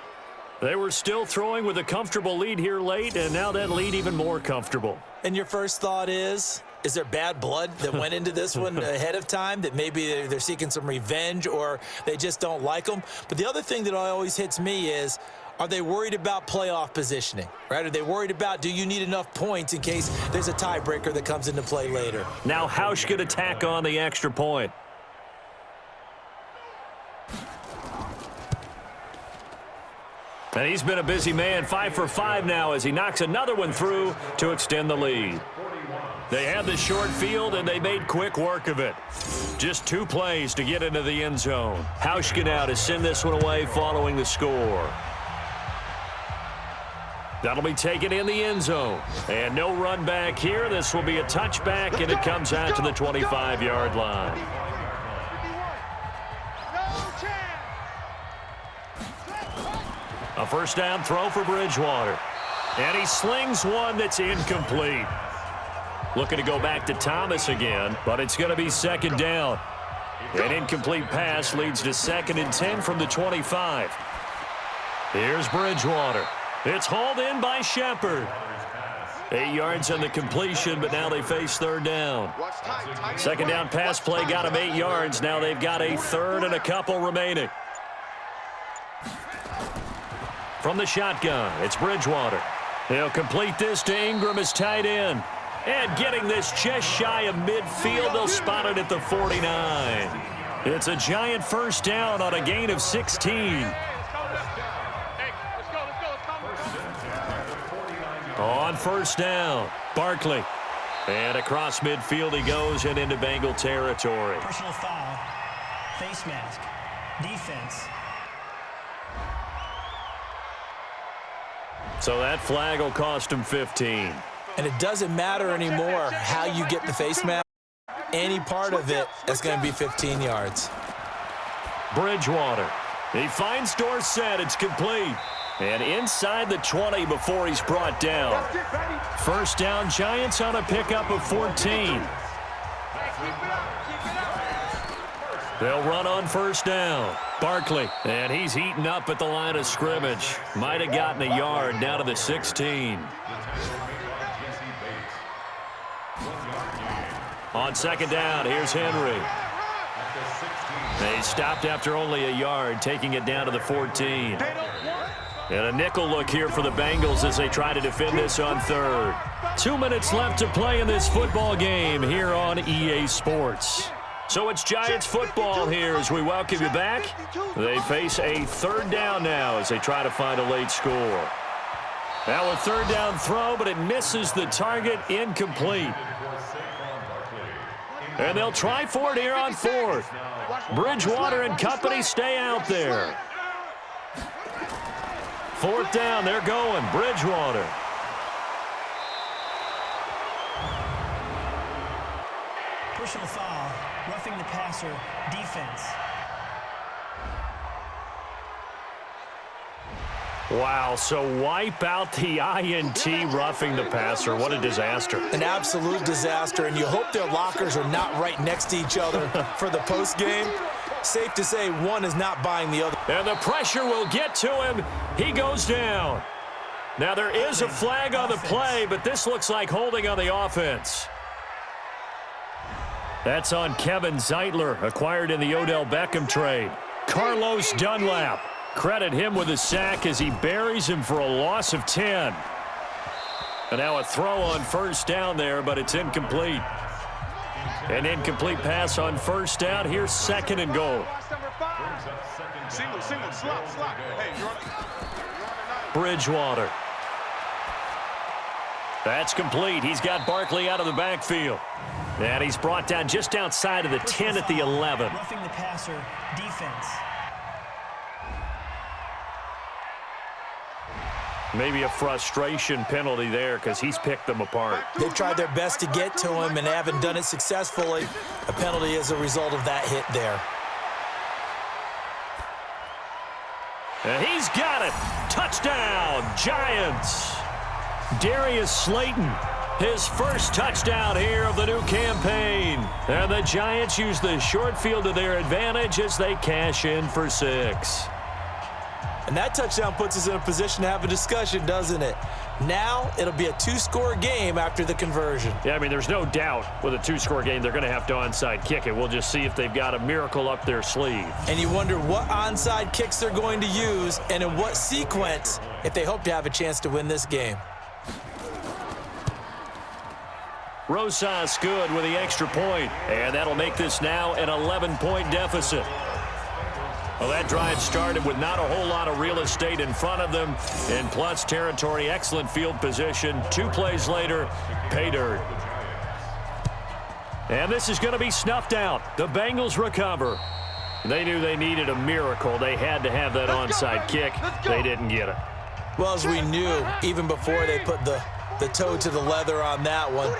They were still throwing with a comfortable lead here late, and now that lead even more comfortable. And your first thought is there bad blood that went into this one ahead of time, that maybe they're seeking some revenge or they just don't like them? But the other thing that always hits me is, are they worried about playoff positioning, right? Are they worried about, do you need enough points in case there's a tiebreaker that comes into play later? Now Hausch going to tack on the extra point. And he's been a busy man, 5 for 5 now as he knocks another one through to extend the lead. They had the short field, and they made quick work of it. Just 2 plays to get into the end zone. Hauschka now to send this one away following the score. That'll be taken in the end zone. And no run back here. This will be a touchback, and it comes out to the 25-yard line. A first down throw for Bridgewater. And he slings one that's incomplete. Looking to go back to Thomas again, but it's going to be 2nd down. An incomplete pass leads to 2nd and 10 from the 25. Here's Bridgewater. It's hauled in by Shepard. 8 yards on the completion, but now they face 3rd down. 2nd down pass play got them 8 yards. Now they've got a 3rd and a couple remaining. From the shotgun, it's Bridgewater. He'll complete this to Ingram as tight end. And getting this just shy of midfield, they'll spot it at the 49. It's a giant 1st down on a gain of 16. On 1st down, Barkley. And across midfield he goes and into Bengal territory. Personal foul, face mask, defense. So that flag will cost him 15. And it doesn't matter anymore how you get the face mask. Any part of it is going to be 15 yards. Bridgewater. He finds Dorsett. It's complete. And inside the 20 before he's brought down. 1st down, Giants on a pickup of 14. They'll run on 1st down. Barkley. And he's heating up at the line of scrimmage. Might have gotten a yard down to the 16. On 2nd down, here's Henry. They stopped after only a yard, taking it down to the 14. And a nickel look here for the Bengals as they try to defend this on 3rd. 2 minutes left to play in this football game here on EA Sports. So it's Giants football here as we welcome you back. They face a 3rd down now as they try to find a late score. Now a 3rd down throw, but it misses the target, incomplete. And they'll try for it here on 4th. Bridgewater and company stay out there. 4th down, they're going. Bridgewater. Personal foul, roughing the passer, defense. Wow, so wipe out the INT roughing the passer. What a disaster. An absolute disaster, and you hope their lockers are not right next to each other for the post game. Safe to say one is not buying the other. And the pressure will get to him. He goes down. Now there is a flag on the play, but this looks like holding on the offense. That's on Kevin Zeitler, acquired in the Odell Beckham trade. Carlos Dunlap. Credit him with a sack as he buries him for a loss of 10. And now a throw on 1st down there, but it's incomplete. An incomplete pass on 1st down. Here's 2nd and goal. Single, slot. Hey, you're on Bridgewater. That's complete. He's got Barkley out of the backfield. And he's brought down just outside of the 10 at the 11. Roughing the passer, defense. Maybe a frustration penalty there because he's picked them apart. They've tried their best to get to him and haven't done it successfully. A penalty is a result of that hit there. And he's got it. Touchdown, Giants. Darius Slayton, his 1st touchdown here of the new campaign. And the Giants use the short field to their advantage as they cash in for 6. And that touchdown puts us in a position to have a discussion, doesn't it? Now it'll be a 2-score game after the conversion. Yeah, I mean, there's no doubt with a 2-score game they're going to have to onside kick it. We'll just see if they've got a miracle up their sleeve. And you wonder what onside kicks they're going to use and in what sequence if they hope to have a chance to win this game. Rosas good with the extra point, and that'll make this now an 11-point deficit. Well, that drive started with not a whole lot of real estate in front of them. In plus territory, excellent field position. 2 plays later, pay dirt. And this is going to be snuffed out. The Bengals recover. They knew they needed a miracle. They had to have that onside kick. They didn't get it. Well, as we knew, even before they put the toe to the leather on that one,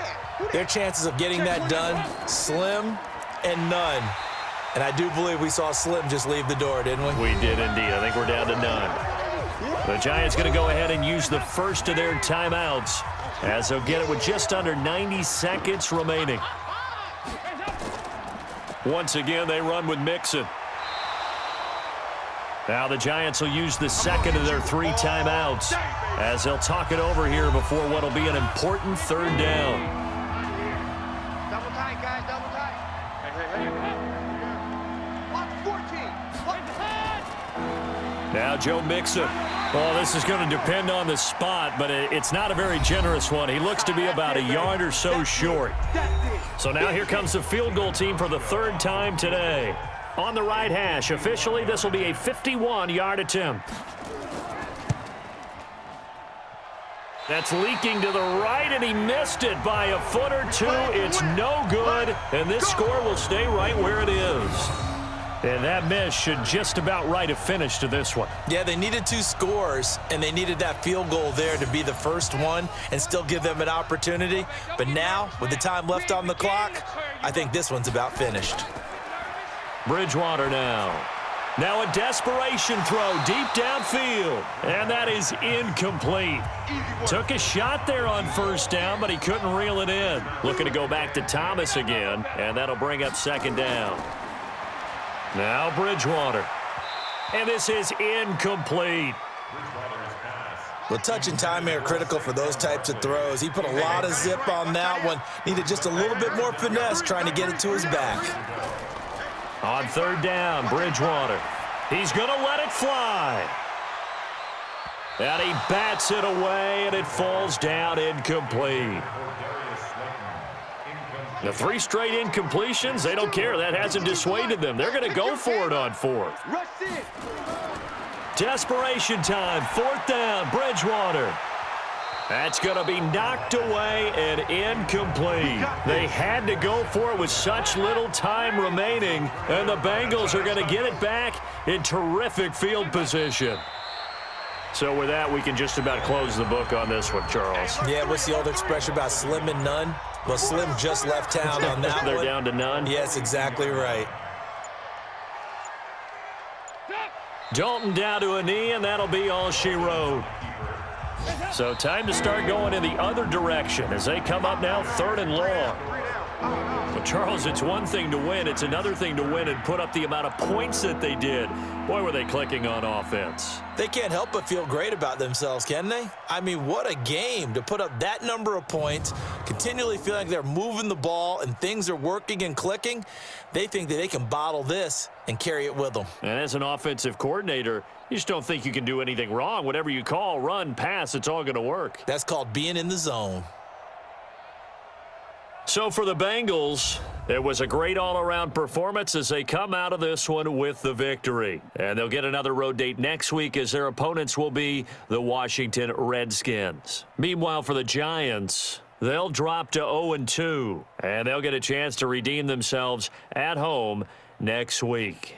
their chances of getting that done, slim and none. And I do believe we saw Slim just leave the door, didn't we? We did indeed. I think we're down to none. The Giants going to go ahead and use the first of their timeouts as they'll get it with just under 90 seconds remaining. Once again, they run with Mixon. Now the Giants will use the second of their 3 timeouts as they'll talk it over here before what will be an important 3rd down. Double tight, guys, double tight. Hey. Lock 14. Now Joe Mixon. Well, this is going to depend on the spot, but it's not a very generous one. He looks to be about a yard or so short. So now here comes the field goal team for the 3rd time today. On the right hash, officially, this will be a 51-yard attempt. That's leaking to the right, and he missed it by a foot or 2. It's no good, and this score will stay right where it is. And that miss should just about write a finish to this one. Yeah, they needed 2 scores, and they needed that field goal there to be the first one and still give them an opportunity. But now, with the time left on the clock, I think this one's about finished. Bridgewater now. Now a desperation throw deep downfield, and that is incomplete. Took a shot there on 1st down, but he couldn't reel it in. Looking to go back to Thomas again, and that'll bring up 2nd down. Now Bridgewater. And this is incomplete. Well, touch and timing are critical for those types of throws. He put a lot of zip on that one. Needed just a little bit more finesse trying to get it to his back. On 3rd down, Bridgewater. He's going to let it fly. And he bats it away, and it falls down incomplete. The 3 straight incompletions, they don't care. That hasn't dissuaded them. They're going to go for it on 4th. Desperation time, 4th down, Bridgewater. That's going to be knocked away and incomplete. They had to go for it with such little time remaining, and the Bengals are going to get it back in terrific field position. So with that, we can just about close the book on this one, Charles. Yeah, what's the old expression about slim and none? Well, Slim just left town on that They're one. down to none? Yes, exactly right. Dalton down to a knee, and that'll be all she wrote. So time to start going in the other direction as they come up now 3rd and long. Well, Charles, it's one thing to win. It's another thing to win and put up the amount of points that they did. Boy, were they clicking on offense. They can't help but feel great about themselves, can they? I mean, what a game to put up that number of points, continually feel like they're moving the ball and things are working and clicking. They think that they can bottle this and carry it with them. And as an offensive coordinator, you just don't think you can do anything wrong. Whatever you call, run, pass, it's all going to work. That's called being in the zone. So for the Bengals, it was a great all-around performance as they come out of this one with the victory. And they'll get another road date next week as their opponents will be the Washington Redskins. Meanwhile, for the Giants, they'll drop to 0-2, and they'll get a chance to redeem themselves at home next week.